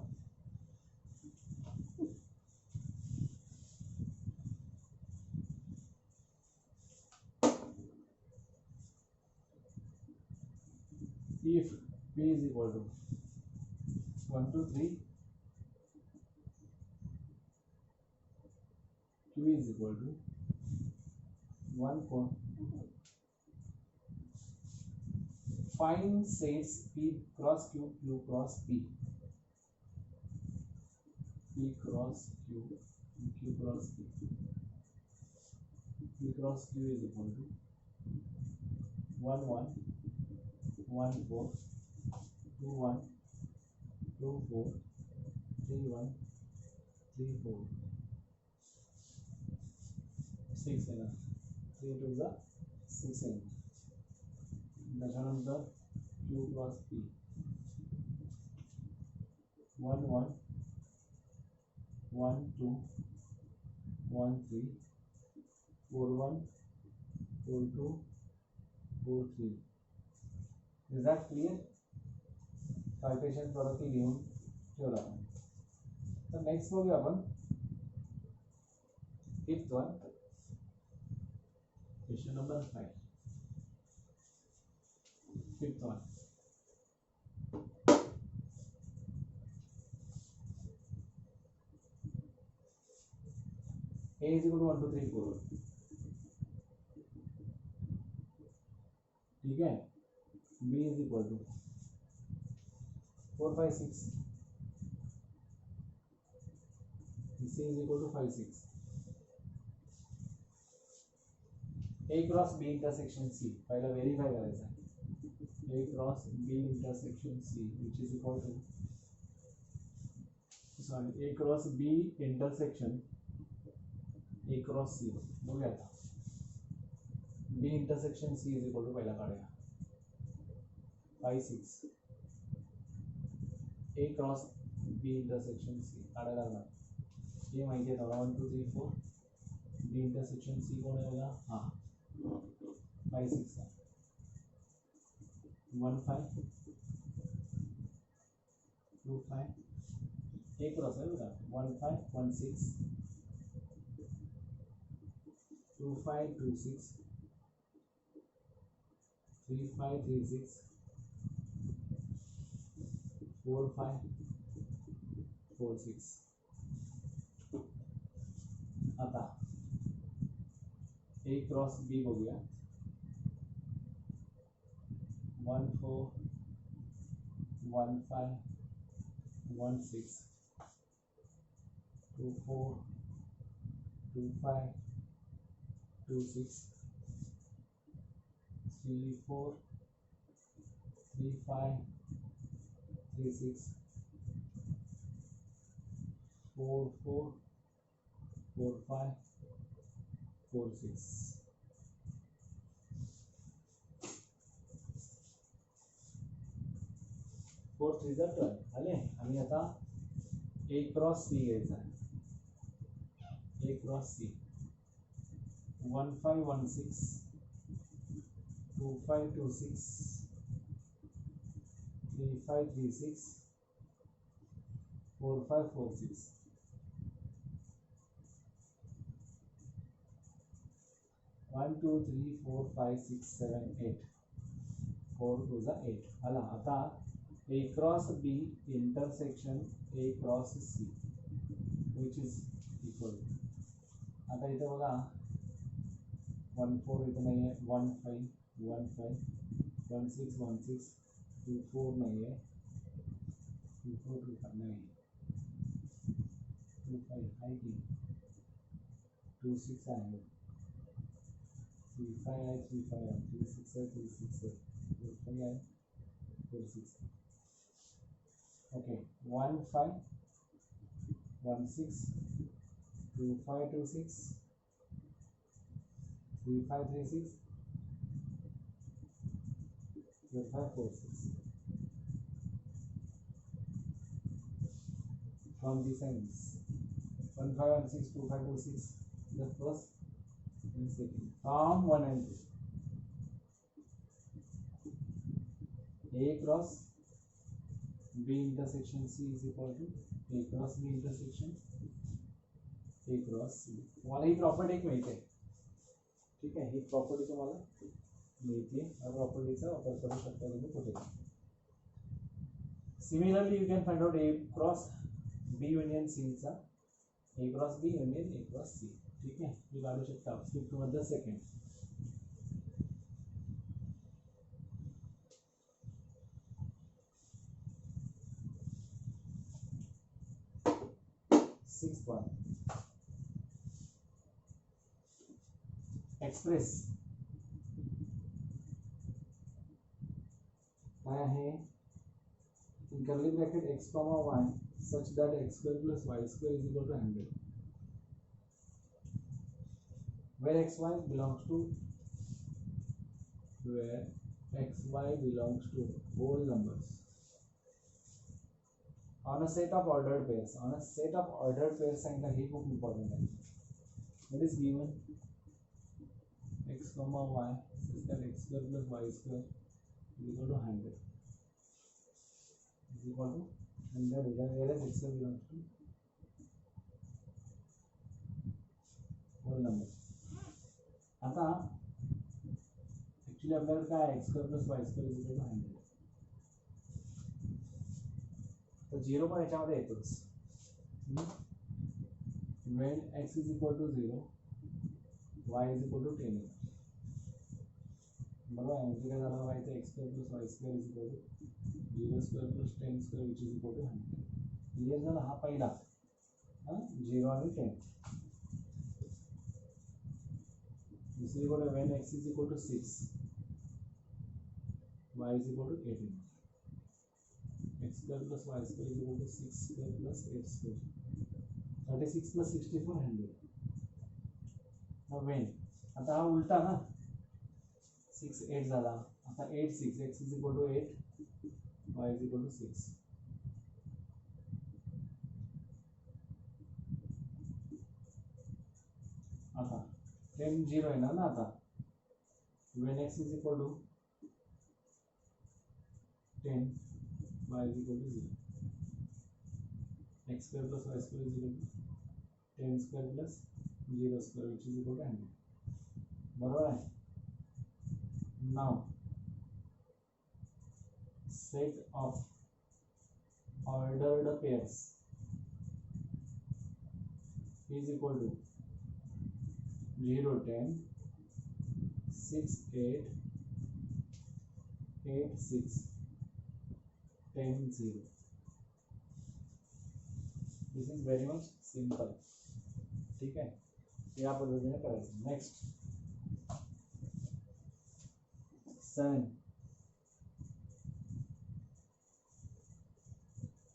If P is equal to 1 2 3, Q is equal to 1 4. Find sets P cross Q, Q cross P, P cross Q, Q cross P. P cross Q is equal to 1 1, 1 4, 2 1, 2 4, 3 1, 3 4, 6 है ना, 3 2 जा 6 है. त्याच्यानंतर Q cross P 1 1, 1 2, 1 3, 4 1, 4 2, 4 3. Is that clear? Cartesian product लिहून ठेवला. तर next बघूया आपण fifth one, question number 5. Fifth one, A is equal to 1 2 3 4, ठीक है. B is equal to 4 5 6, C is equal to 5 6. A cross B intersection C पहला verify करायचा आहे. A cross B intersection C which is equal to sorry A cross B intersection A cross C बघूया आता. B intersection C is equal to पहिला काढूया 5 6. A cross B intersection C काढायला लागणार. ये माहिती आहे ना 1 2 3 4. B इंटरसेक्शन C कोण आहे बघा. हां 5 6 1 5 2 5. A क्रॉस आहे बघा 1 5 1 6 2 5 2 6 3 5 3 6 4 5 4 6. आता A क्रॉस B बघूया 1 4 1 5 1 6 2 4 2 5 2 6 3 4 3 5 3 6 4 4 4 5 4 6. फोर थ्री जा 12 आले. आणि आता A क्रॉस C घ्यायचा आहे. A cross C 1 5 1 6 2 5 2 6 3 5 3 6 4 5 4 6. One two three four five six seven 8 4 2 जा 8 आला. आता A cross B intersection A cross C which is equal. आता इथे बघा 1 4 इथे नाही आहे. 1 5 1 5 1 6 1 6 2 4 नाही आहे. 2 4 2 5 नाही. 2 5 आहे की 2 6 आहे. 3 5 आहे 3 5 आहे 3 6 आहे 3 6 आहे 4 5 आहे 4 6. Okay 1 5 1 6 2 5 2 6 3 5 3 6 4 5 4 6. From these ends 1 5 1 6 2 5 2 6 the first and second from 1 and 2. A cross B intersection C is equal to A cross B intersection A cross C. तुम्हाला ही प्रॉपर्टी एक मिळते. ठीक आहे. ही प्रॉपर्टी तुम्हाला मिळते. या प्रॉपर्टीचा वापर करू शकता तुम्ही कुठे. Similarly you can find out A cross B union C चा A cross B union A cross C. ठीक आहे. हे काढू शकता. स्किप मध्ये सेकंड 6th one. Express काय आहे in curly bracket x comma y such that x square plus y square is equal to 100 where xy belongs to whole numbers on a set of ordered pairs. On a set of ordered pairs सांगितलं हे खूप important आहे. What is given? X comma y such that x square plus y square is equal to 100 is equal to 100 whereas x square belongs to whole number. आता actually आपल्याकडे काय x square plus y square is equal to 100 तर 0 पण याच्यामध्ये येतोच. when x is equal to 0, y is equal to 10 बरोबर आहे. म्हणजे काय झालं माहिती x square plus y square is equal to 0 square plus 10 square which is equal to 100. Clear झाला हा पहिला 0 आणि 10. दुसरी गोष्ट when x is equal to 6, y is equal to 18. x square plus y square is equal to 6 square plus 8 square. 36 plus 64 100. Now when आता हा उलटा ना 6 8 झाला. आता 8 6 x is equal to 8, y is equal to 6. आता 10 0 येणार ना. आता when x is equal to 10, y is equal to 0. x square plus y square is equal to 10 square plus 0 square which is equal to 100. बरोबर आहे. Now set of ordered pairs is equal to 0 10, 6 8, 8 6, 10 0. This is very much simple. ठीक है, या पद्धतीने करायचं. Next 7.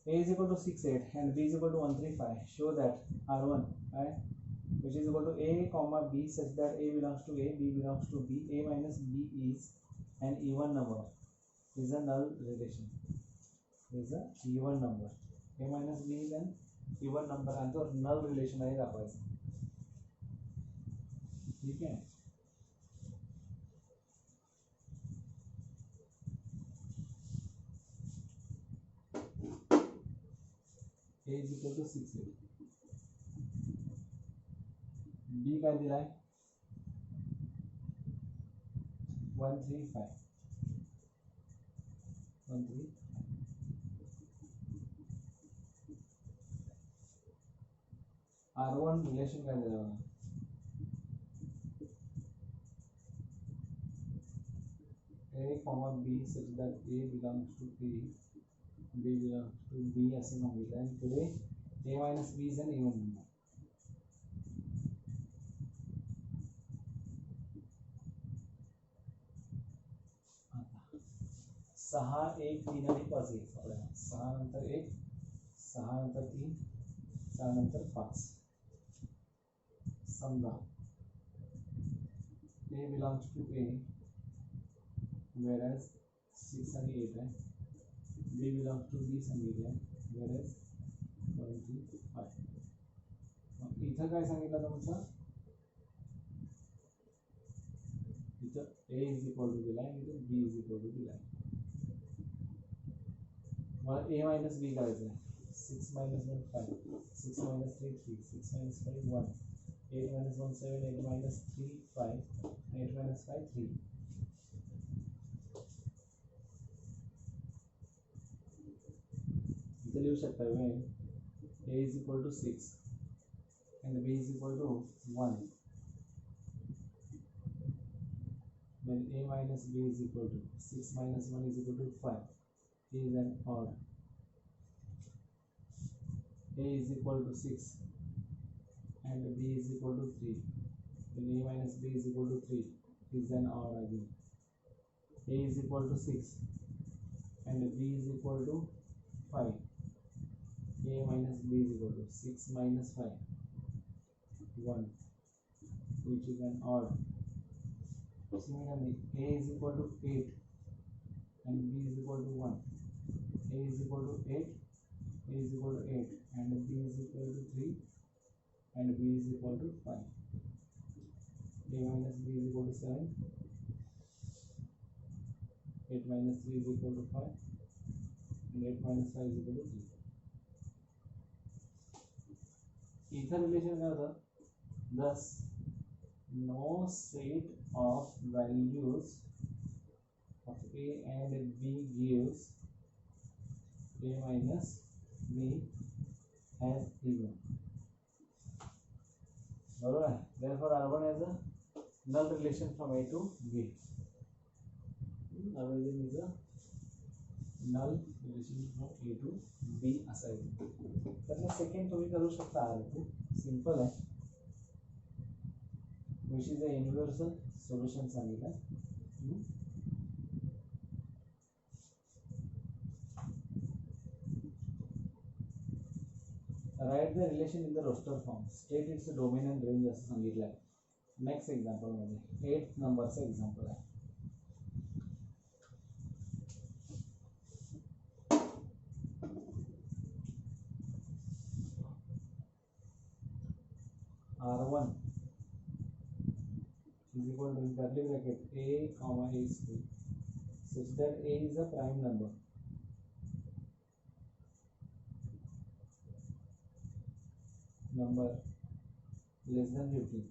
A is equal to 6 8 and B is equal to 1 3 5. Show that R1 which is equal to A comma B such that A belongs to A, B belongs to B, A minus B is an even number, is a null relation, is a even number. A minus B is an even number and तो null relation आहे दाखवायचं. ठीक है. A is equal to 6 8. B काय दिलाय 1 3 5. 1 3 R1 relation काय दिला बघा. A comma B such that A belongs to A, B belongs to B असं सांगितलं आणि पुढे A minus B is an even number. सहा 1 3 आणि 5 1 आपल्याला 6 नंतर 1 6 नंतर 3 6 नंतर 5. समजा A belongs to A whereas 6 आणि 8 आहे. B belongs to B सांगितलं whereas 1 3 5. मग इथं काय सांगितलं तुमचं इथं A is equal to दिलाय इथं B is equal to दिलाय. मला A minus B करायचं आहे. 6 minus 1 5, 6 minus 3 3, 6 minus 5 1, 8 minus 1 7, 8 minus 3 5, 8 minus 5 3. इथे लिहू शकता when A is equal to 6 and B is equal to 1, then A minus B is equal to 6 minus 1 is equal to 5. Is an odd. A is equal to 6 and B is equal to 3. Then A minus B is equal to 3 is an odd again. A is equal to 6 and B is equal to 5. A minus B is equal to 6 minus 5 1, which is an odd. Similarly, A is equal to 8 and B is equal to 1. A is equal to 8, A is equal to 8 and B is equal to 3 and B is equal to 5. A minus B is equal to 7, 8 minus 3 is equal to 5 and 8 minus 5 is equal to 3. इथं relation काय होतं. Thus no set of values of A and B gives A minus B as even. null relation from A to B. Everything is a null relation from A to B असा आहे. त्यातलं second तुम्ही करू शकता R2 simple आहे, which is a universal solution सांगितलं. Write the relation in the roster form. State its domain and range असं सांगितलं आहे. नेक्स्ट एक्झाम्पल मध्ये 8 नंबरचं एक्झाम्पल आहे. R1 is equal to curly bracket A comma A square such that A is a prime number. Number less than 50.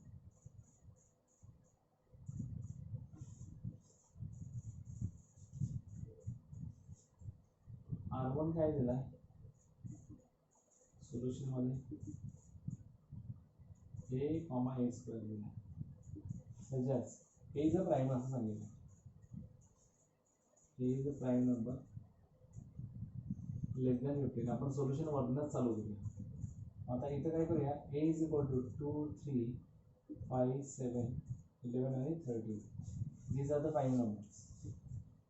R1 काय दिला solution मध्ये A comma A square दिला. such as A is a prime असं सांगितलं. A is a prime number less than 15. आपण solution वरनच चालू करूया. आता इथे काय करूया, A is equal to 2, 3, 5, 7, 11 आणि 13. These are the prime numbers.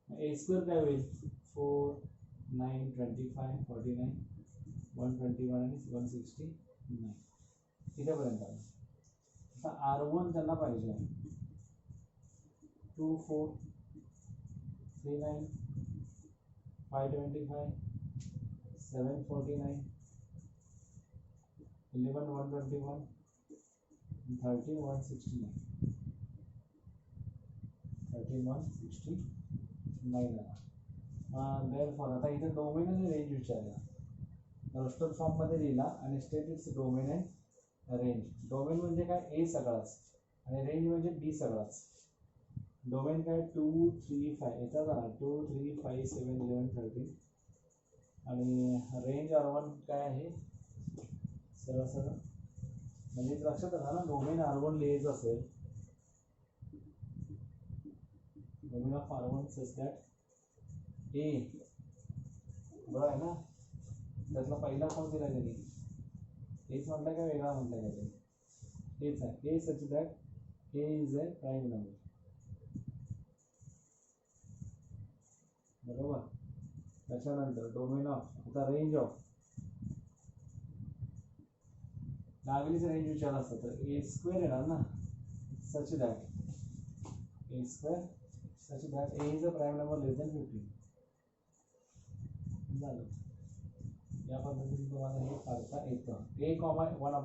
A square काय होईल 4, 9, 25, 49, 121 आणि 169. इथेपर्यंत आलं. आता R1 त्यांना पाहिजे 2, 4, 3, 9, 525, 7, 49, 11, 121, 13, 169. 13, 169 आला. Therefore आता इथे डोमेन आणि रेंज विचारला. रोस्टर फॉर्म मध्ये लिहिला आणि state its domain and range. Domain म्हणजे काय ए सगळाच आणि रेंज म्हणजे बी सगळाच. डोमेन काय 2, 3, 5 याचा झाला 2, 3, 5, 7, 11, 13 आणि रेंज R1 काय आहे सरळ सरळ म्हणजे लक्षात आलं ना, डोमेन R1 लिहायचं असेल domain of R1 such that A बरोबर आहे ना. त्यातला पहिला कोण दिला त्यांनी हेच म्हटलं का वेगळा म्हटलं का त्यांनी हेच आहे. A such that A is a prime number बरोबर. त्याच्यानंतर डोमेन ऑफ आता रेंज ऑफ लागलीच रेंज विचारला असतं तर ए स्क्वेअर येणार ना. Such that A square such that A is a prime number less than 15 झालं. या पद्धतीने तुम्हाला हे काढता येतं. ए कॉमा 1/a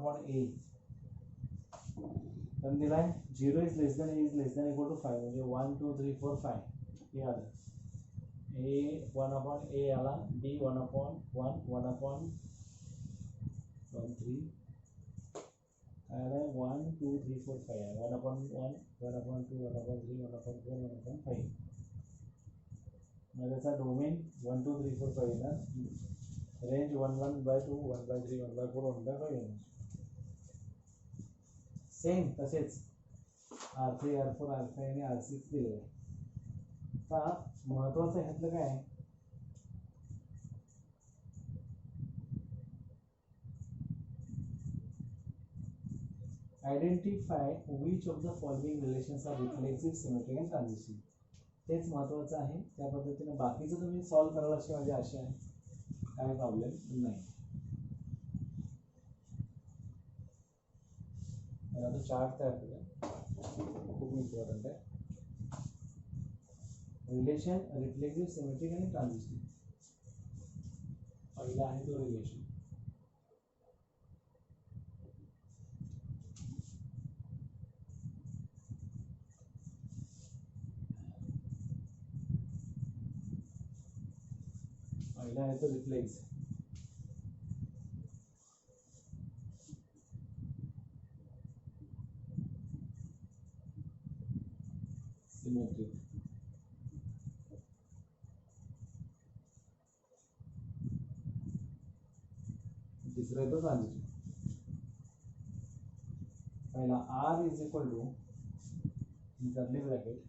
पण दिलाय 0 is less than A is less than equal to 5 म्हणजे 1, 2, 3, 4, 5 हे आलं. ए 1/a आला. बी 1/1 1/1 3 काय आलं 1, 2, 3, 4, 5 आहे. 1/1 1/2 1/3 1/4 1/5 मग त्याचा डोमेन 1, 2, 3, 4, 5 येणार. रेंज 1/2 1/3 1/4 1/5 येणार. सेम तसेच R3 R4 R5 आणि R6 दिलेलं आहे. आता महत्वाचं ह्यातलं काय आहे identify which of the following relations are reflexive symmetric and transition. तेच महत्वाचं आहे. त्या पद्धतीने बाकीचं तुम्ही सॉल्व्ह कराल अशी माझी आशा आहे. काय प्रॉब्लेम नाही. आता चार्ट तयार करूया, खूप इम्पॉर्टंट आहे. रिलेशन रिफ्लेक्सिव्ह सिमेट्रिक आणि ट्रान्झिशन. पहिला आहे तो रिलेशन. पहिला आहे तो रिफ्लेक्स. सिमेट्रिक. तिसरा आहे तो ट्रान्झिशन. पहिला R is equal to in curly bracket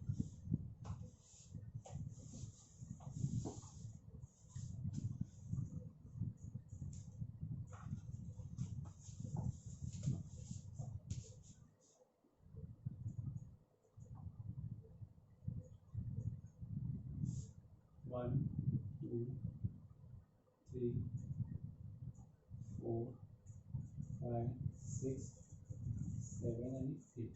1 2 3 4 5 6 7 and 8.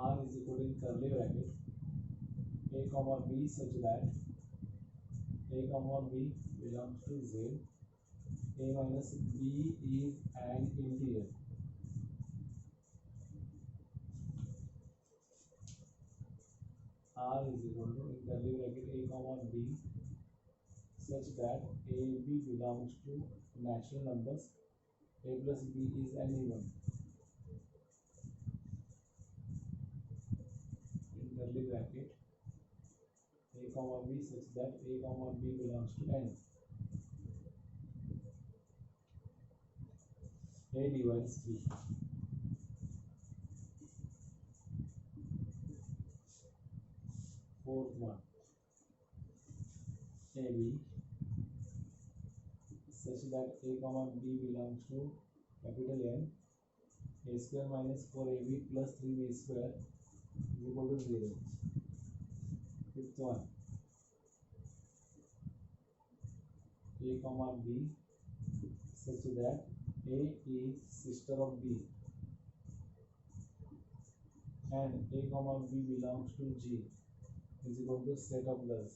R is equal to in curly bracket a comma b such that a comma b belongs to Z. A minus b is an integer. R is equal to in curly bracket a comma b such that a b belongs to natural numbers. A plus b is an even. In curly bracket a comma b such that a comma b belongs to n. A divides b. Fourth one, AB such that a comma b belongs to capital N. A square minus 4ab plus 3b square is equal to 0. Fifth one, a comma b such that a is sister of b and a comma b belongs to G is equal to set of girls.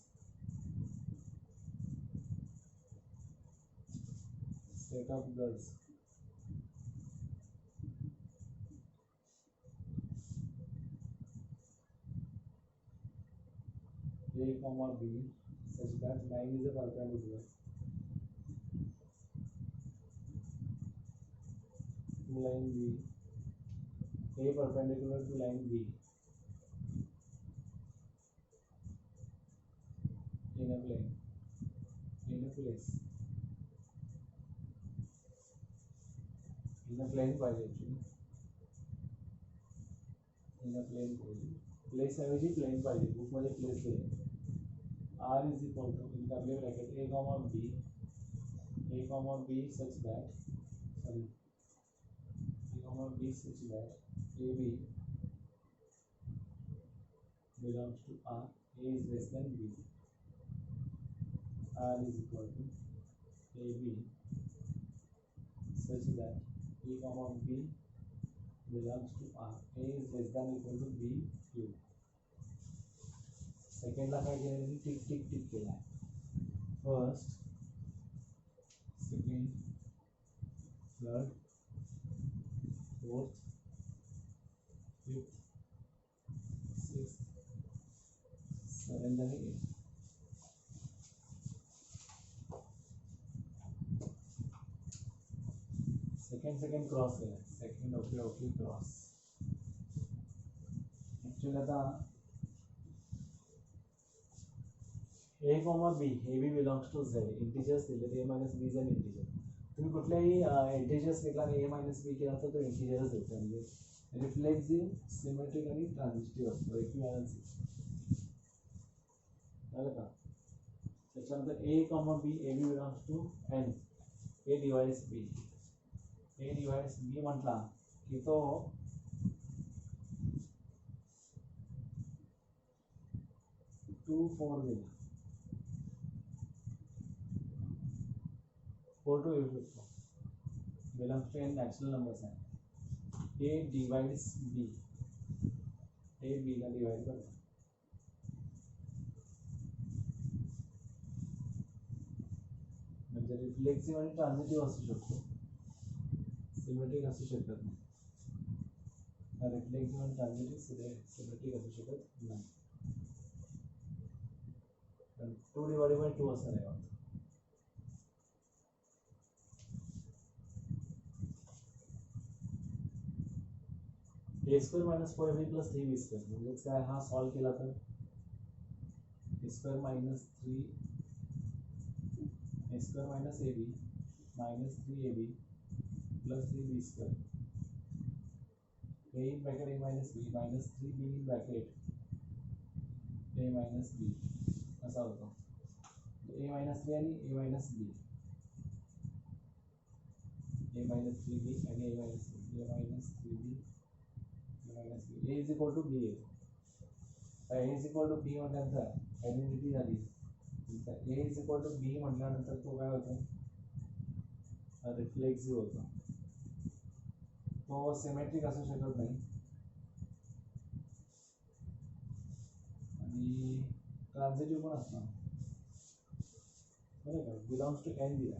Set of girls. A comma b such that line is a perpendicular to line B. A perpendicular to line B in a plane, in a place, in a plane पाहिजे actually, in a plane पाहिजे, place ऐवजी plane पाहिजे, book मध्ये place दिले. R is equal to in curly bracket a comma b such that sorry a comma b such that AB belongs to R. A is less than B. R is equal to AB such that a comma b belongs to R. A is less than or equal to B Q. Second ला काय केलं tick tick tick केला first second third fourth fifth sixth seventh आणि eight. Second cross केला second okay cross. Actually आता a comma b belongs to Z. Integers दिले a minus b is an integer. तुम्ही कुठल्याही इंटिजर्स घेतला आणि a minus b केला तर तो इंटिजरच येतो. म्हणजे रिफ्लेक्सिव्ह सिमेट्रिक आणि ट्रान्झिटिव्ह असतो इक्विव्हॅलन्सी. कळलं का? त्याच्यानंतर a comma b belongs to n. a divides b म्हटला की तो टू फोर दिला 4 to 8 belongs to n natural numbers है. A divides b. A b ला divide करता. म्हणजे रिफ्लेक्सिव्ह आणि ट्रान्झिटिव्ह असू शकतो, सिमेट्रिक असू शकत नाही. रिफ्लेक्सिव्ह आणि ट्रान्झिटिव्ह सिमेट्रिक असू शकत नाही. 2 divided by 2 असं नाही होत. a square minus 4ab plus 3b square म्हणजे काय हा सॉल्व केला तर a square minus 3 a square minus ab minus 3ab plus 3b square a in bracket a minus b minus 3b in bracket a minus b असा होतो a minus 3 आणि a minus b a minus 3b आणि a minus b a minus 3b a minus b a is equal to b a is equal to b म्हटल्यानंतर identity झाली a is equal to b म्हटल्यानंतर तो काय होतो reflexive होतो तो symmetric असू शकत नाही आणि ट्रान्झिटिव्ह पण असणार बरोबर का बिलॉंग्स टू एन दिला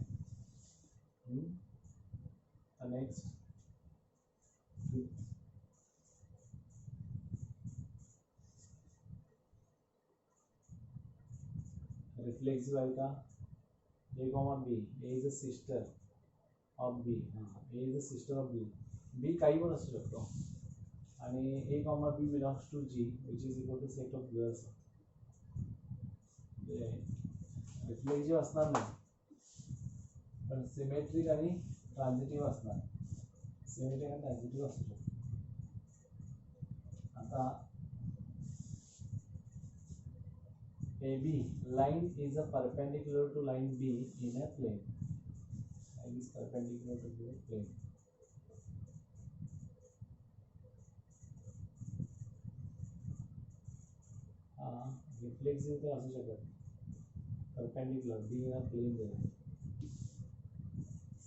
नेक्स्ट रिफ्लेक्सिव्ह आहे का a comma b a is a sister of b a is a sister of b b काही पण असू शकतो आणि a comma b belongs to g which is equal to set of girls reflexive असणार नाही पण सिमेट्रिक आणि ट्रान्झिटिव्ह असणार सिमेट्रिक आणि ट्रान्झिटिव्ह असू शकतो आता AB line is a perpendicular to line B in a plane. Line is perpendicular to the plane. Reflexive तर असू शकत perpendicular B in a plane there.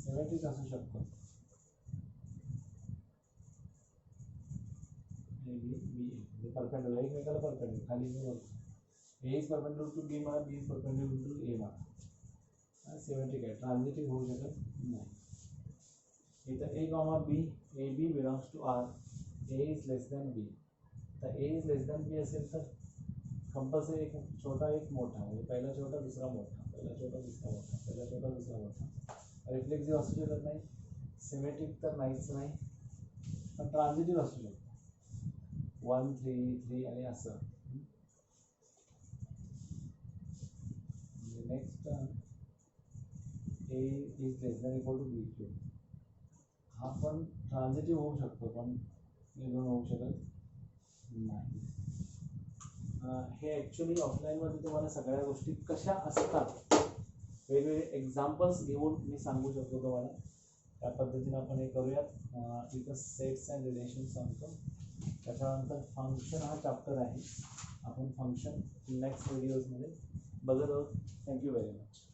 Symmetric असू शकतो AB B म्हणजे perpendicular एकमेकाला perpendicular खाली वर A is perpendicular to B मला B is perpendicular to A मला सिमेट्रिक आहे ट्रान्झिटिव्ह होऊ शकत नाही इथं A comma B AB belongs to R A is less than B तर A is less than B असेल तर कंपल्सरी एक छोटा एक मोठा म्हणजे पहिला छोटा दुसरा मोठा पहिला छोटा दुसरा मोठा पहिला छोटा दुसरा मोठा रिफ्लेक्सिव्ह असू शकत नाही सिमेट्रिक तर नाहीच नाही पण ट्रान्झिटिव्ह असू शकतो 1 3 3 आणि असं next A is less than equal to B cube हा पण ट्रान्झिटिव्ह होऊ शकतो पण हे दोन होऊ शकत नाही हे ॲक्च्युली ऑफलाईनमध्ये तुम्हाला सगळ्या गोष्टी कशा असतात वेगवेगळे एक्झाम्पल्स घेऊन मी सांगू शकतो तुम्हाला त्या पद्धतीने आपण हे करूयात इथं सेट्स अँड रिलेशन सांगतो त्याच्यानंतर फंक्शन हा चॅप्टर आहे आपण फंक्शन नेक्स्ट व्हिडिओजमध्ये बघत आहोत थँक्यू व्हेरी मच